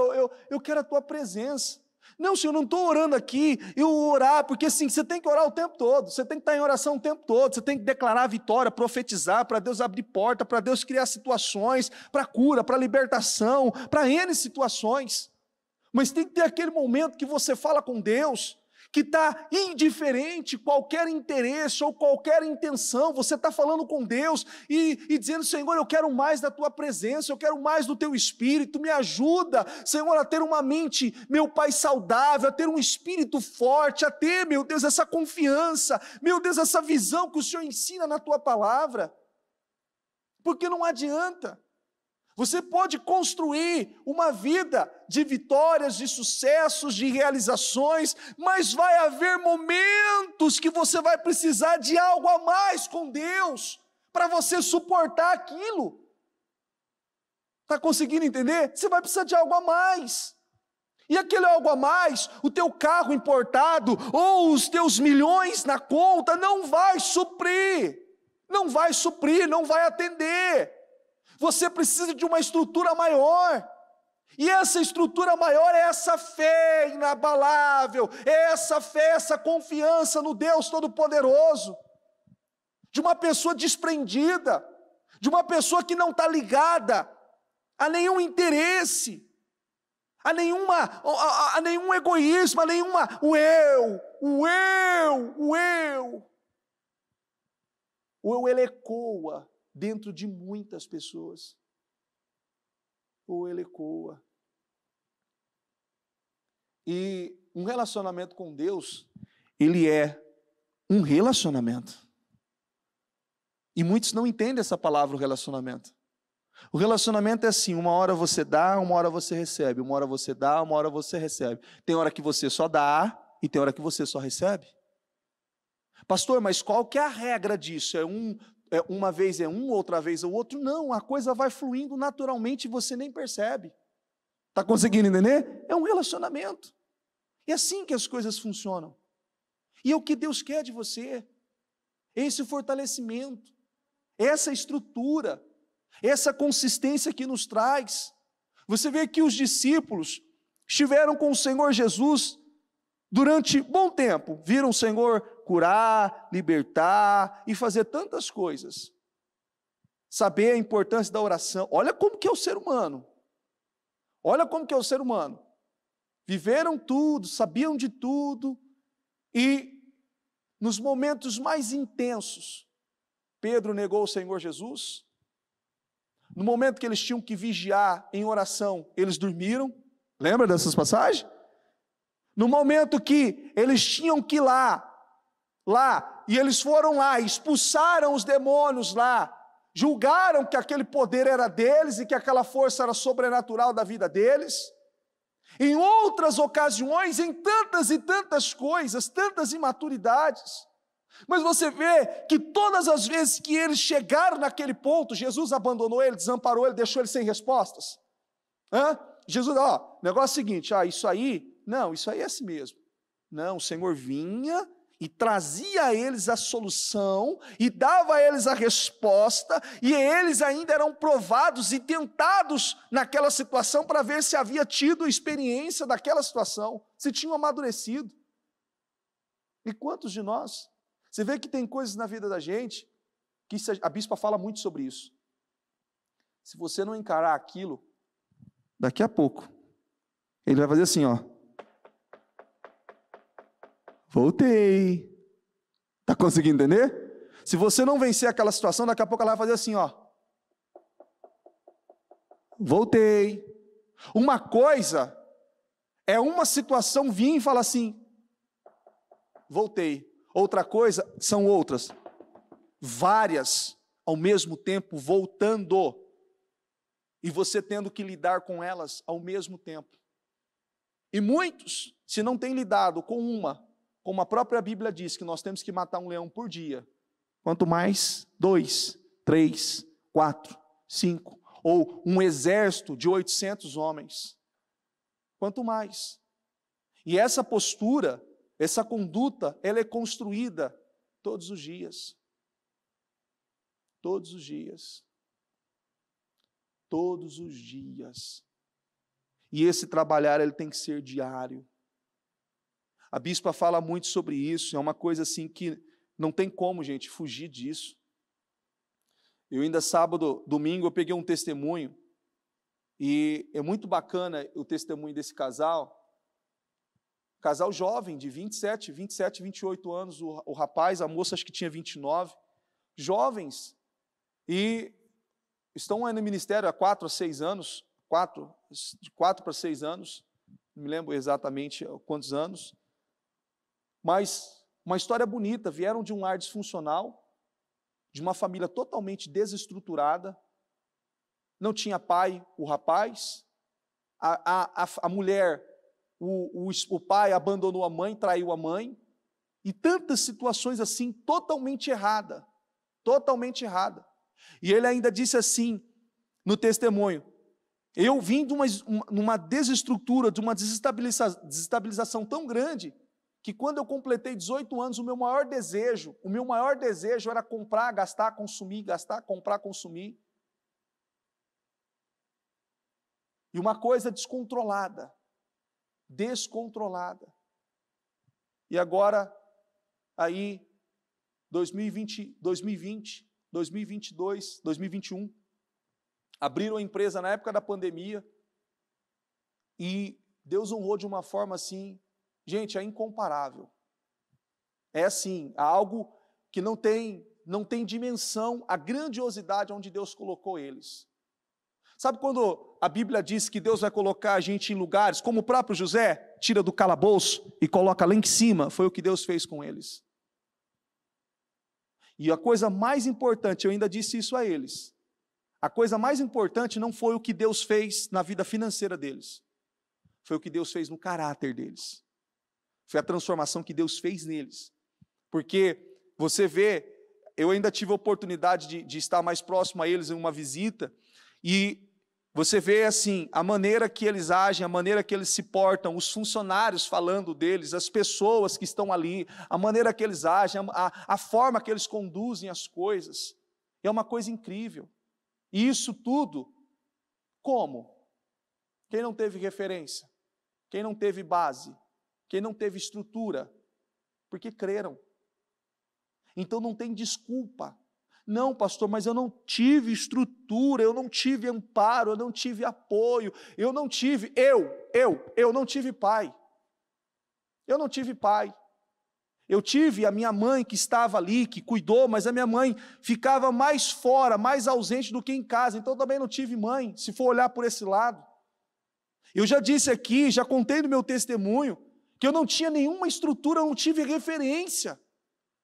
eu quero a tua presença. Não, Senhor, não estou orando aqui, eu orar, porque assim, você tem que orar o tempo todo, você tem que estar em oração o tempo todo, você tem que declarar a vitória, profetizar, para Deus abrir porta, para Deus criar situações, para cura, para libertação, para N situações. Mas tem que ter aquele momento que você fala com Deus, que está indiferente qualquer interesse ou qualquer intenção, você está falando com Deus e dizendo, Senhor, eu quero mais da tua presença, eu quero mais do teu Espírito, me ajuda, Senhor, a ter uma mente, meu Pai, saudável, a ter um espírito forte, a ter, meu Deus, essa confiança, meu Deus, essa visão que o Senhor ensina na tua palavra, porque não adianta. Você pode construir uma vida de vitórias, de sucessos, de realizações, mas vai haver momentos que você vai precisar de algo a mais com Deus, para você suportar aquilo. Está conseguindo entender? Você vai precisar de algo a mais. E aquele algo a mais, o teu carro importado, ou os teus milhões na conta, não vai suprir, não vai atender. Você precisa de uma estrutura maior, e essa estrutura maior é essa fé inabalável, é essa fé, essa confiança no Deus Todo-Poderoso, de uma pessoa desprendida, de uma pessoa que não está ligada a nenhum interesse, a nenhum egoísmo, a nenhuma, o eu, ele ecoa dentro de muitas pessoas, ou ele ecoa. E um relacionamento com Deus, ele é um relacionamento. E muitos não entendem essa palavra, o relacionamento. O relacionamento é assim, uma hora você dá, uma hora você recebe, uma hora você dá, uma hora você recebe. Tem hora que você só dá, e tem hora que você só recebe. Pastor, mas qual que é a regra disso? Uma vez é um, outra vez é o outro? Não, a coisa vai fluindo naturalmente e você nem percebe. Está conseguindo entender? É um relacionamento. É assim que as coisas funcionam. E é o que Deus quer de você. Esse fortalecimento, essa estrutura, essa consistência que nos traz. Você vê que os discípulos estiveram com o Senhor Jesus durante bom tempo, viram o Senhor curar, libertar e fazer tantas coisas. Saber a importância da oração. Olha como que é o ser humano. Olha como que é o ser humano. Viveram tudo, sabiam de tudo e nos momentos mais intensos, Pedro negou o Senhor Jesus. No momento que eles tinham que vigiar em oração, eles dormiram. Lembra dessas passagens? No momento que eles tinham que ir lá, e eles foram lá, expulsaram os demônios lá, julgaram que aquele poder era deles e que aquela força era sobrenatural da vida deles. Em outras ocasiões, em tantas e tantas coisas, tantas imaturidades. Mas você vê que todas as vezes que eles chegaram naquele ponto, Jesus abandonou ele, desamparou ele, deixou ele sem respostas. Jesus, negócio é o seguinte, isso aí, não, isso aí é assim mesmo. Não, o Senhor vinha e trazia a eles a solução, e dava a eles a resposta, e eles ainda eram provados e tentados naquela situação para ver se havia tido experiência daquela situação, se tinham amadurecido. E quantos de nós? Você vê que tem coisas na vida da gente, que a bispa fala muito sobre isso. Se você não encarar aquilo, daqui a pouco, ele vai fazer assim, voltei. Está conseguindo entender? Se você não vencer aquela situação, daqui a pouco ela vai fazer assim, voltei. Uma coisa é uma situação vir e falar assim, voltei. Outra coisa são outras, várias ao mesmo tempo voltando, e você tendo que lidar com elas ao mesmo tempo. E muitos, se não têm lidado com uma, como a própria Bíblia diz, que nós temos que matar um leão por dia, quanto mais 2, 3, 4, 5, ou um exército de 800 homens, quanto mais. E essa postura, essa conduta, ela é construída todos os dias. Todos os dias. Todos os dias. E esse trabalhar, ele tem que ser diário. A bispa fala muito sobre isso, é uma coisa assim que não tem como, gente, fugir disso. Eu ainda domingo, eu peguei um testemunho, e é muito bacana o testemunho desse casal jovem, de 27, 28 anos, o rapaz, a moça acho que tinha 29, jovens, e estão aí no ministério há 4 a 6 anos, de 4 para 6 anos, não me lembro exatamente quantos anos, mas uma história bonita, vieram de um lar disfuncional, de uma família totalmente desestruturada, não tinha pai o rapaz, a mulher, o pai abandonou a mãe, traiu a mãe, e tantas situações assim, totalmente errada. E ele ainda disse assim, no testemunho, eu vim de uma desestrutura, de uma desestabilização tão grande, que quando eu completei 18 anos, o meu maior desejo era comprar, gastar, consumir, gastar, comprar, consumir. E uma coisa descontrolada. E agora, aí, 2020, 2022, 2021, abriram a empresa na época da pandemia, e Deus honrou de uma forma assim, gente, é incomparável. É assim, algo que não tem dimensão, a grandiosidade onde Deus colocou eles. Sabe quando a Bíblia diz que Deus vai colocar a gente em lugares, como o próprio José, tira do calabouço e coloca lá em cima? Foi o que Deus fez com eles. E a coisa mais importante, eu ainda disse isso a eles, a coisa mais importante não foi o que Deus fez na vida financeira deles, foi o que Deus fez no caráter deles. Foi a transformação que Deus fez neles. Porque você vê, eu ainda tive a oportunidade de estar mais próximo a eles em uma visita, e você vê assim, a maneira que eles agem, a maneira que eles se portam, os funcionários falando deles, as pessoas que estão ali, a maneira que eles agem, a forma que eles conduzem as coisas, é uma coisa incrível. E isso tudo, como? Quem não teve referência? Quem não teve base? Quem não teve estrutura? Porque creram. Então não tem desculpa. Não, pastor, mas eu não tive estrutura, eu não tive amparo, eu não tive apoio, eu não tive pai. Eu não tive pai. Eu tive a minha mãe que estava ali, que cuidou, mas a minha mãe ficava mais fora, mais ausente do que em casa, então eu também não tive mãe, se for olhar por esse lado. Eu já disse aqui, já contei no meu testemunho, que eu não tinha nenhuma estrutura, eu não tive referência.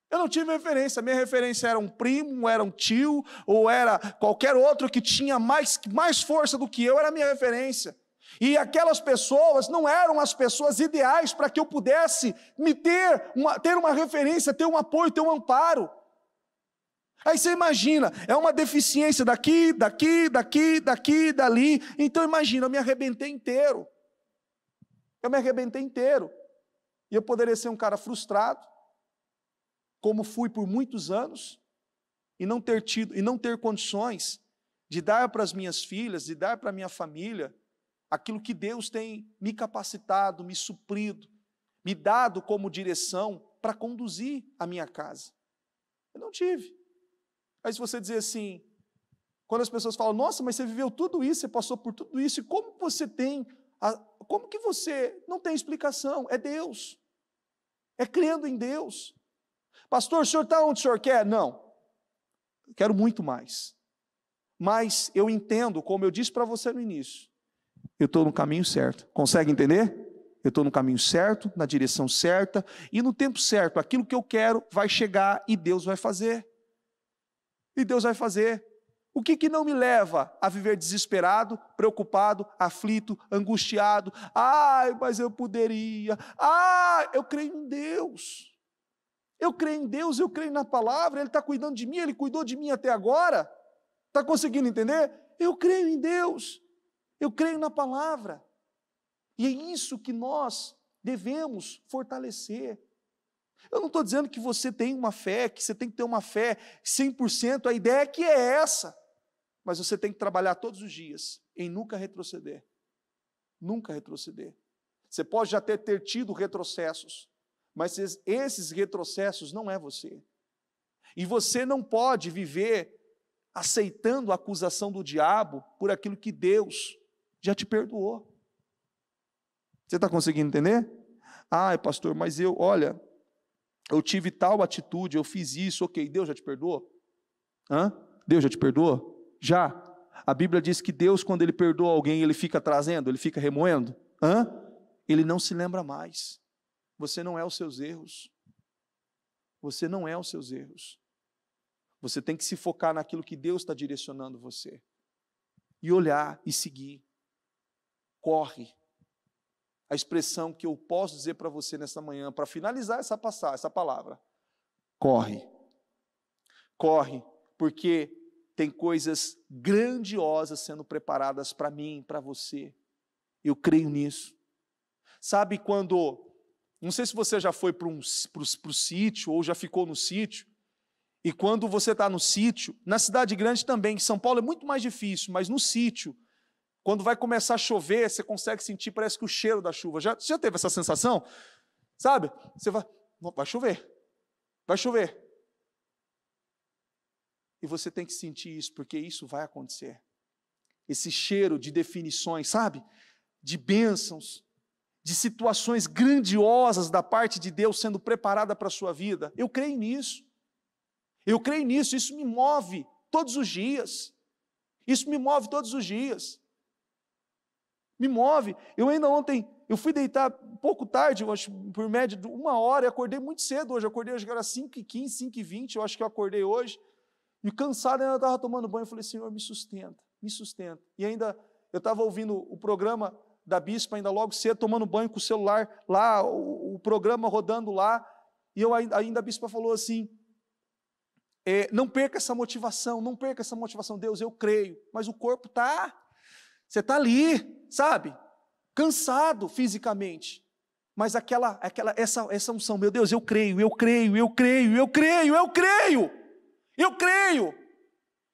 Eu não tive referência, minha referência era um primo, era um tio, ou era qualquer outro que tinha mais força do que eu, era a minha referência. E aquelas pessoas não eram as pessoas ideais para que eu pudesse ter uma referência, ter um apoio, ter um amparo. Aí você imagina, é uma deficiência daqui, dali. Então imagina, eu me arrebentei inteiro. E eu poderia ser um cara frustrado, como fui por muitos anos, e não ter condições de dar para as minhas filhas, de dar para a minha família, aquilo que Deus tem me capacitado, me suprido, me dado como direção para conduzir a minha casa. Eu não tive. Aí se você dizer assim, quando as pessoas falam, nossa, mas você viveu tudo isso, você passou por tudo isso, e como que você não tem explicação? É Deus. É crendo em Deus. Pastor, o senhor está onde o senhor quer? Não. Eu quero muito mais. Mas eu entendo, como eu disse para você no início, eu estou no caminho certo. Consegue entender? Eu estou no caminho certo, na direção certa, e no tempo certo, aquilo que eu quero vai chegar e Deus vai fazer. E Deus vai fazer. O que não me leva a viver desesperado, preocupado, aflito, angustiado? Ai, mas eu poderia. Eu creio em Deus. Eu creio em Deus, eu creio na palavra, Ele está cuidando de mim, Ele cuidou de mim até agora. Está conseguindo entender? Eu creio em Deus. Eu creio na palavra. E é isso que nós devemos fortalecer. Eu não estou dizendo que você tem uma fé, que você tem que ter uma fé 100%, a ideia é que é essa. Mas você tem que trabalhar todos os dias em nunca retroceder. Nunca retroceder. Você pode já ter tido retrocessos, mas esses retrocessos não é você. E você não pode viver aceitando a acusação do diabo por aquilo que Deus já te perdoou. Você está conseguindo entender? Pastor, mas eu tive tal atitude, eu fiz isso, ok, Deus já te perdoou? Deus já te perdoou? Já. A Bíblia diz que Deus, quando Ele perdoa alguém, Ele fica trazendo, Ele fica remoendo? Ele não se lembra mais. Você não é os seus erros. Você não é os seus erros. Você tem que se focar naquilo que Deus está direcionando você. E olhar e seguir. Corre. A expressão que eu posso dizer para você nessa manhã, para finalizar essa palavra. Corre. Corre, porque tem coisas grandiosas sendo preparadas para mim, para você. Eu creio nisso. Sabe quando, não sei se você já foi para o sítio, ou já ficou no sítio, e quando você está no sítio, na cidade grande também, em São Paulo é muito mais difícil, mas no sítio, quando vai começar a chover, você consegue sentir, parece que o cheiro da chuva. Você já teve essa sensação? Sabe? Você vai chover. Vai chover. E você tem que sentir isso, porque isso vai acontecer. Esse cheiro de definições, sabe? De bênçãos, de situações grandiosas da parte de Deus sendo preparada para a sua vida. Eu creio nisso. Eu creio nisso, isso me move todos os dias. Isso me move todos os dias. Me move. Eu ainda ontem, eu fui deitar um pouco tarde, eu acho, por média de 1 hora, e acordei muito cedo hoje. Eu acordei hoje que era 5h15, 5h20, eu acho que eu acordei hoje. E cansado, ainda estava tomando banho. Eu falei, Senhor, me sustenta, me sustenta. E ainda, eu estava ouvindo o programa da Bispa, ainda logo cedo, tomando banho com o celular lá, o programa rodando lá. E ainda a Bispa falou assim, não perca essa motivação, não perca essa motivação. Deus, eu creio, mas o corpo você está ali, sabe? Cansado fisicamente. Mas essa unção, meu Deus, eu creio.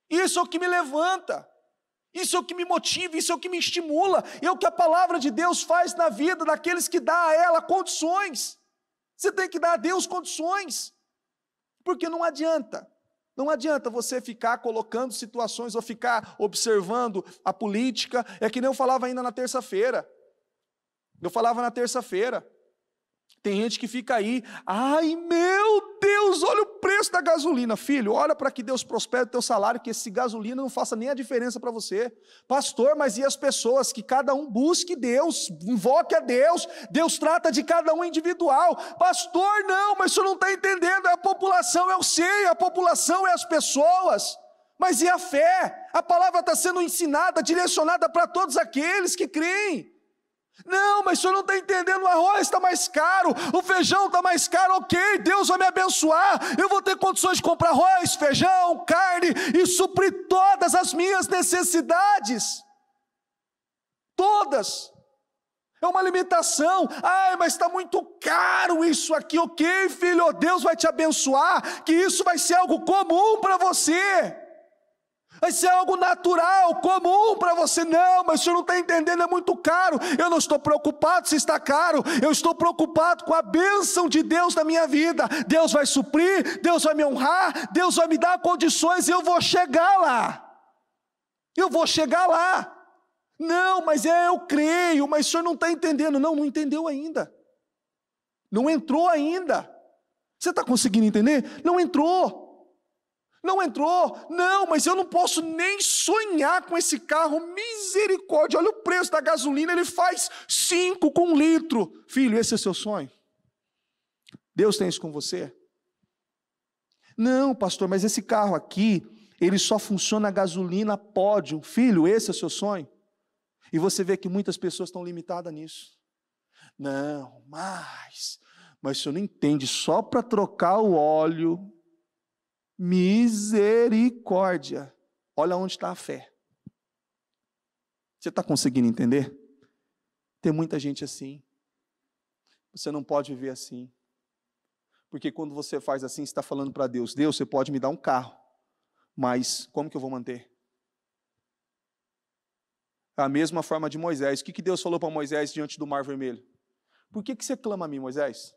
Isso é o que me levanta. Isso é o que me motiva, isso é o que me estimula. É o que a palavra de Deus faz na vida daqueles que dá a ela condições. Você tem que dar a Deus condições. Porque não adianta. Não adianta você ficar colocando situações ou ficar observando a política. É que nem eu falava ainda na terça-feira. Tem gente que fica aí, ai meu Deus, olha o preço da gasolina. Filho, olha para que Deus prospere o teu salário, que esse gasolina não faça nem a diferença para você. Pastor, mas e as pessoas? Que cada um busque Deus, invoque a Deus, Deus trata de cada um individual. Pastor, não, mas o senhor não está entendendo, é a população, eu sei, a população é as pessoas. Mas e a fé? A palavra está sendo ensinada, direcionada para todos aqueles que creem. Não, mas o senhor não está entendendo, o arroz está mais caro, o feijão está mais caro, ok, Deus vai me abençoar, eu vou ter condições de comprar arroz, feijão, carne e suprir todas as minhas necessidades. Todas. É uma limitação. Ai, mas está muito caro isso aqui, ok, filho, Deus vai te abençoar, que isso vai ser algo comum para você. Vai ser algo natural, comum para você. Não, mas o senhor não está entendendo, é muito caro. Eu não estou preocupado se está caro. Eu estou preocupado com a bênção de Deus na minha vida. Deus vai suprir, Deus vai me honrar, Deus vai me dar condições e eu vou chegar lá. Eu vou chegar lá. Não, mas eu creio, mas o senhor não está entendendo. Não, não entendeu ainda. Não entrou ainda. Você está conseguindo entender? Não entrou. Não entrou, não, mas eu não posso nem sonhar com esse carro, misericórdia, olha o preço da gasolina, ele faz 5 com 1 litro. Filho, esse é seu sonho? Deus tem isso com você? Não, pastor, mas esse carro aqui, ele só funciona a gasolina pódio. Filho, esse é o seu sonho? E você vê que muitas pessoas estão limitadas nisso. Não, mas o senhor não entende, só para trocar o óleo... Misericórdia. Olha onde está a fé. Você está conseguindo entender? Tem muita gente assim. Você não pode viver assim. Porque quando você faz assim, você está falando para Deus, Deus, você pode me dar um carro, mas como que eu vou manter? A mesma forma de Moisés. O que Deus falou para Moisés diante do Mar Vermelho? Por que você clama a mim, Moisés?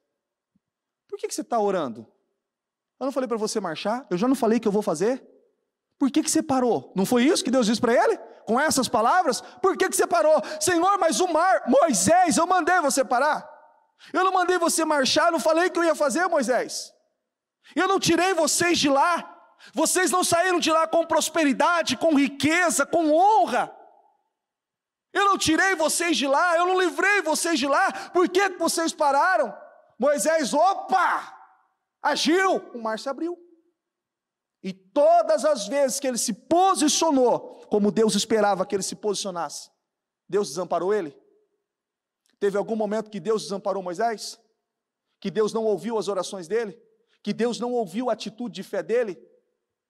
Por que você está orando? Eu não falei para você marchar? Eu já não falei que eu vou fazer? Por que você parou? Não foi isso que Deus disse para ele? Com essas palavras? Por que você parou? Senhor, mas o mar, Moisés, eu mandei você parar. Eu não mandei você marchar, não falei que eu ia fazer, Moisés. Eu não tirei vocês de lá. Vocês não saíram de lá com prosperidade, com riqueza, com honra. Eu não tirei vocês de lá, eu não livrei vocês de lá. Por que vocês pararam? Moisés, opa! Agiu, o mar se abriu. E todas as vezes que ele se posicionou, como Deus esperava que ele se posicionasse, Deus desamparou ele? Teve algum momento que Deus desamparou Moisés? Que Deus não ouviu as orações dele? Que Deus não ouviu a atitude de fé dele?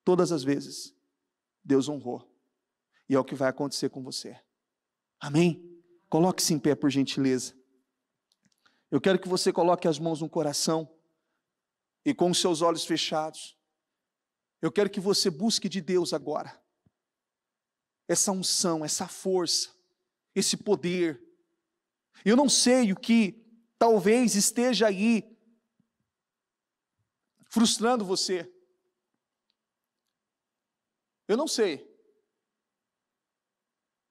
Todas as vezes, Deus honrou. E é o que vai acontecer com você. Amém? Coloque-se em pé, por gentileza. Eu quero que você coloque as mãos no coração. E com os seus olhos fechados, eu quero que você busque de Deus agora, essa unção, essa força, esse poder. Eu não sei o que talvez esteja aí, frustrando você. Eu não sei,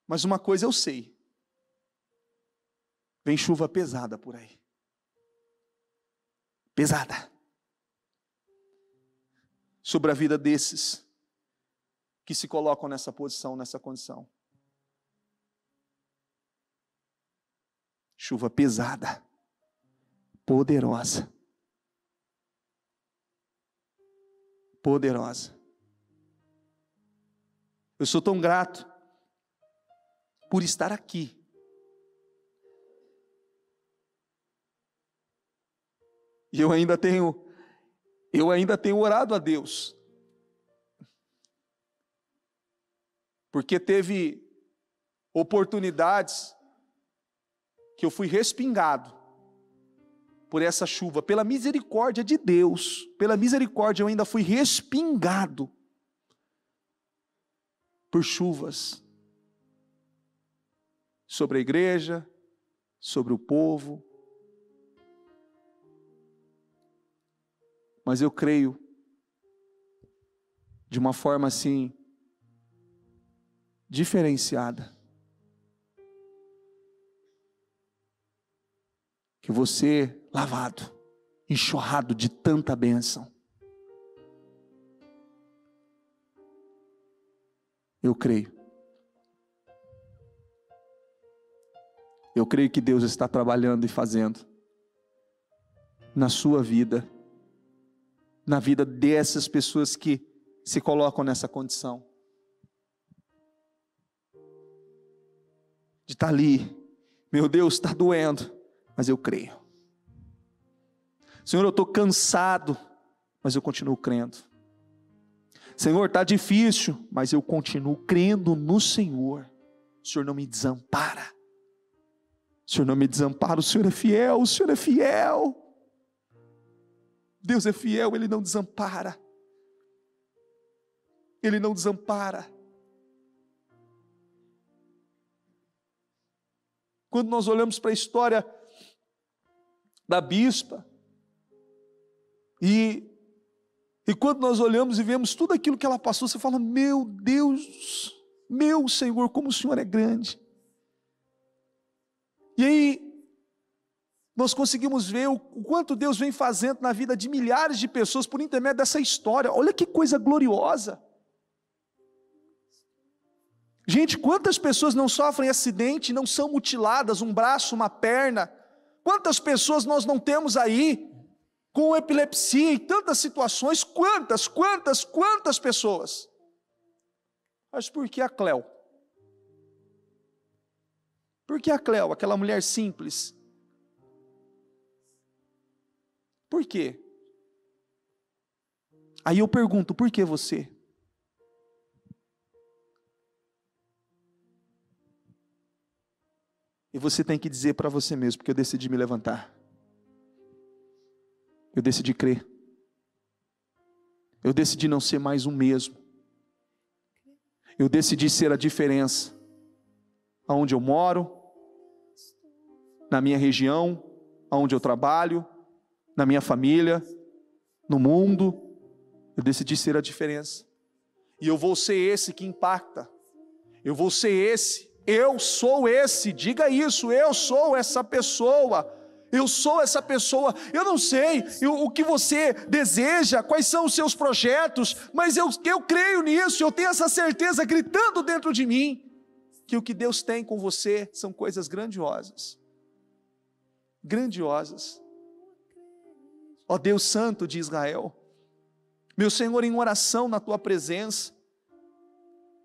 mas uma coisa eu sei, vem chuva pesada por aí, pesada, sobre a vida desses que se colocam nessa posição, nessa condição. Chuva pesada, poderosa. Poderosa. Eu sou tão grato por estar aqui. E eu ainda tenho orado a Deus, porque teve oportunidades que eu fui respingado por essa chuva, pela misericórdia de Deus, pela misericórdia eu ainda fui respingado por chuvas sobre a igreja, sobre o povo. Mas eu creio, de uma forma assim, diferenciada, que você, lavado, enxurrado de tanta bênção, eu creio. Eu creio que Deus está trabalhando e fazendo na sua vida, na vida dessas pessoas que se colocam nessa condição. de estar ali. Meu Deus, está doendo, mas eu creio. Senhor, eu estou cansado, mas eu continuo crendo. Senhor, está difícil, mas eu continuo crendo no Senhor. O Senhor não me desampara. O Senhor não me desampara, o Senhor é fiel, o Senhor é fiel. Deus é fiel, Ele não desampara. Ele não desampara. Quando nós olhamos para a história da bispa, e quando nós olhamos e vemos tudo aquilo que ela passou, você fala, meu Deus, meu Senhor, como o Senhor é grande. E aí, nós conseguimos ver o quanto Deus vem fazendo na vida de milhares de pessoas por intermédio dessa história. Olha que coisa gloriosa. Gente, quantas pessoas não sofrem acidente, não são mutiladas, um braço, uma perna? Quantas pessoas nós não temos aí com epilepsia e tantas situações? Quantas pessoas? Mas por que a Cléo? Por que a Cléo, aquela mulher simples? Por quê? Aí eu pergunto, por que você? E você tem que dizer para você mesmo, porque eu decidi me levantar. Eu decidi crer. Eu decidi não ser mais o mesmo. Eu decidi ser a diferença. Aonde eu moro, na minha região, aonde eu trabalho, na minha família, no mundo. Eu decidi ser a diferença. E eu vou ser esse que impacta. Eu vou ser esse. Eu sou esse, diga isso, eu sou essa pessoa, eu sou essa pessoa. Eu não sei o que você deseja, quais são os seus projetos, mas eu creio nisso, eu tenho essa certeza gritando dentro de mim, que o que Deus tem com você são coisas grandiosas, grandiosas. Ó Deus Santo de Israel, meu Senhor, em oração na Tua presença,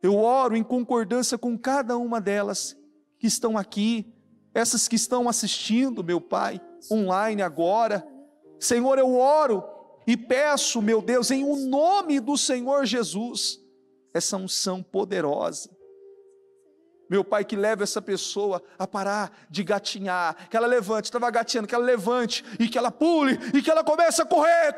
eu oro em concordância com cada uma delas que estão aqui, essas que estão assistindo, meu Pai, online agora. Senhor, eu oro e peço, meu Deus, em o nome do Senhor Jesus, essa unção poderosa. Meu Pai, que leve essa pessoa a parar de gatinhar, que ela levante, estava gatinhando, que ela levante, e que ela pule, e que ela comece a correr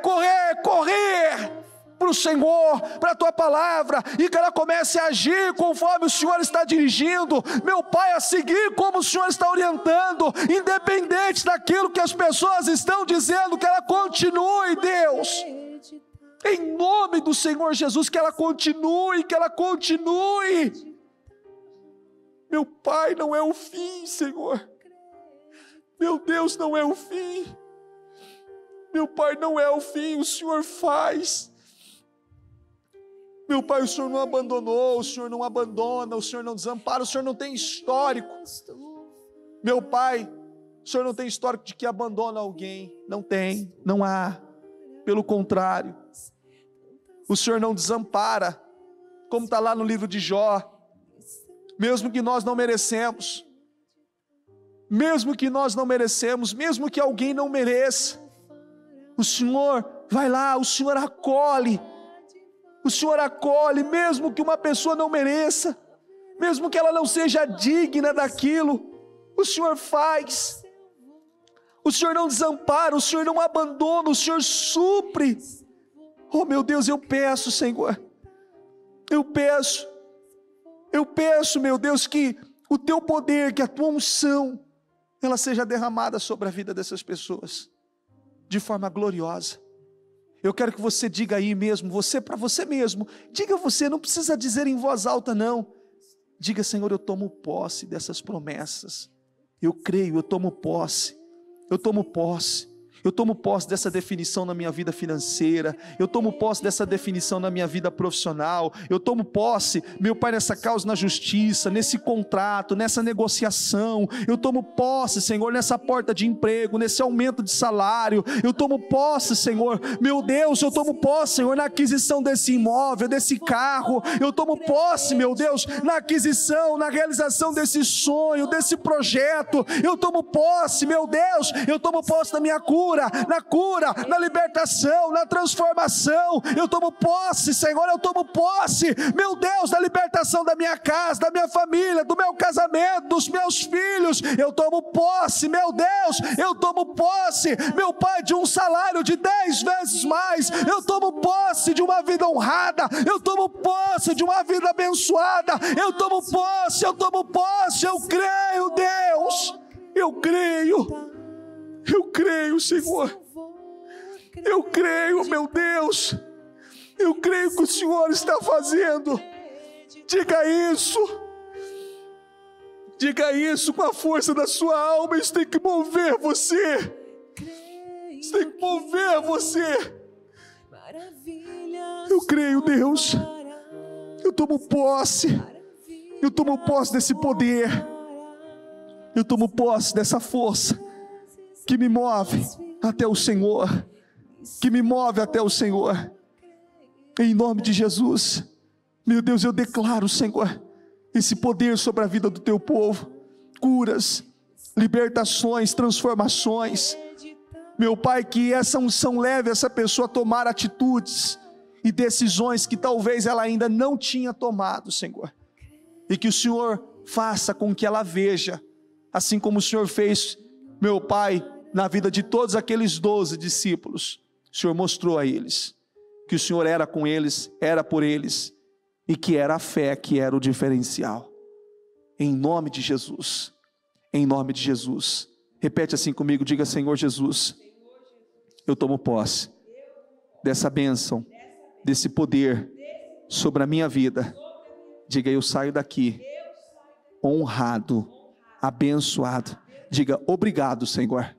para o Senhor, para a Tua palavra, e que ela comece a agir conforme o Senhor está dirigindo, meu Pai, a seguir como o Senhor está orientando, independente daquilo que as pessoas estão dizendo, que ela continue, Deus, em nome do Senhor Jesus, que ela continue, meu Pai, não é o fim, Senhor, meu Deus, não é o fim, meu Pai, não é o fim, o Senhor faz. Meu Pai, o Senhor não abandonou, o Senhor não abandona, o Senhor não desampara, o Senhor não tem histórico. Meu Pai, o Senhor não tem histórico de que abandona alguém. Não tem, não há. Pelo contrário, o Senhor não desampara, como está lá no livro de Jó. Mesmo que nós não merecemos, mesmo que alguém não mereça, o Senhor vai lá, o Senhor acolhe, mesmo que uma pessoa não mereça, mesmo que ela não seja digna daquilo, o Senhor faz, o Senhor não desampara, o Senhor não abandona, o Senhor supre. Oh meu Deus, eu peço, Senhor, eu peço, meu Deus, que o Teu poder, que a Tua unção, ela seja derramada sobre a vida dessas pessoas, de forma gloriosa. Eu quero que você diga aí mesmo, você para você mesmo, diga você, não precisa dizer em voz alta não, diga, Senhor, eu tomo posse dessas promessas, eu creio, eu tomo posse, Eu tomo posse dessa definição na minha vida financeira. Eu tomo posse dessa definição na minha vida profissional. Eu tomo posse, meu Pai, nessa causa na justiça, nesse contrato, nessa negociação. Eu tomo posse, Senhor, nessa porta de emprego, nesse aumento de salário. Eu tomo posse, Senhor, meu Deus, eu tomo posse, Senhor, na aquisição desse imóvel, desse carro. Eu tomo posse, meu Deus, na aquisição, na realização desse sonho, desse projeto. Eu tomo posse, meu Deus, eu tomo posse da minha cura, na libertação, na transformação. Eu tomo posse, Senhor, eu tomo posse, meu Deus, da libertação da minha casa, da minha família, do meu casamento, dos meus filhos. Eu tomo posse, meu Deus, eu tomo posse, meu Pai, de um salário de 10 vezes mais. Eu tomo posse de uma vida honrada. Eu tomo posse de uma vida abençoada. Eu tomo posse, eu creio, Deus, eu creio, Senhor, eu creio, meu Deus, eu creio que o Senhor está fazendo. Diga isso com a força da sua alma. Isso tem que mover você, isso tem que mover você. Eu creio, Deus, eu tomo posse desse poder, eu tomo posse dessa força que me move até o Senhor, em nome de Jesus. Meu Deus, eu declaro, Senhor, esse poder sobre a vida do teu povo, curas, libertações, transformações. Meu Pai, que essa unção leve essa pessoa a tomar atitudes e decisões que talvez ela ainda não tinha tomado, Senhor, e que o Senhor faça com que ela veja, assim como o Senhor fez, meu Pai, na vida de todos aqueles 12 discípulos. O Senhor mostrou a eles que o Senhor era com eles, era por eles, e que era a fé que era o diferencial. Em nome de Jesus, em nome de Jesus. Repete assim comigo, diga: Senhor Jesus, eu tomo posse dessa bênção, desse poder sobre a minha vida. Diga: eu saio daqui honrado, abençoado. Diga: obrigado, Senhor,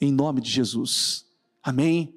em nome de Jesus. Amém.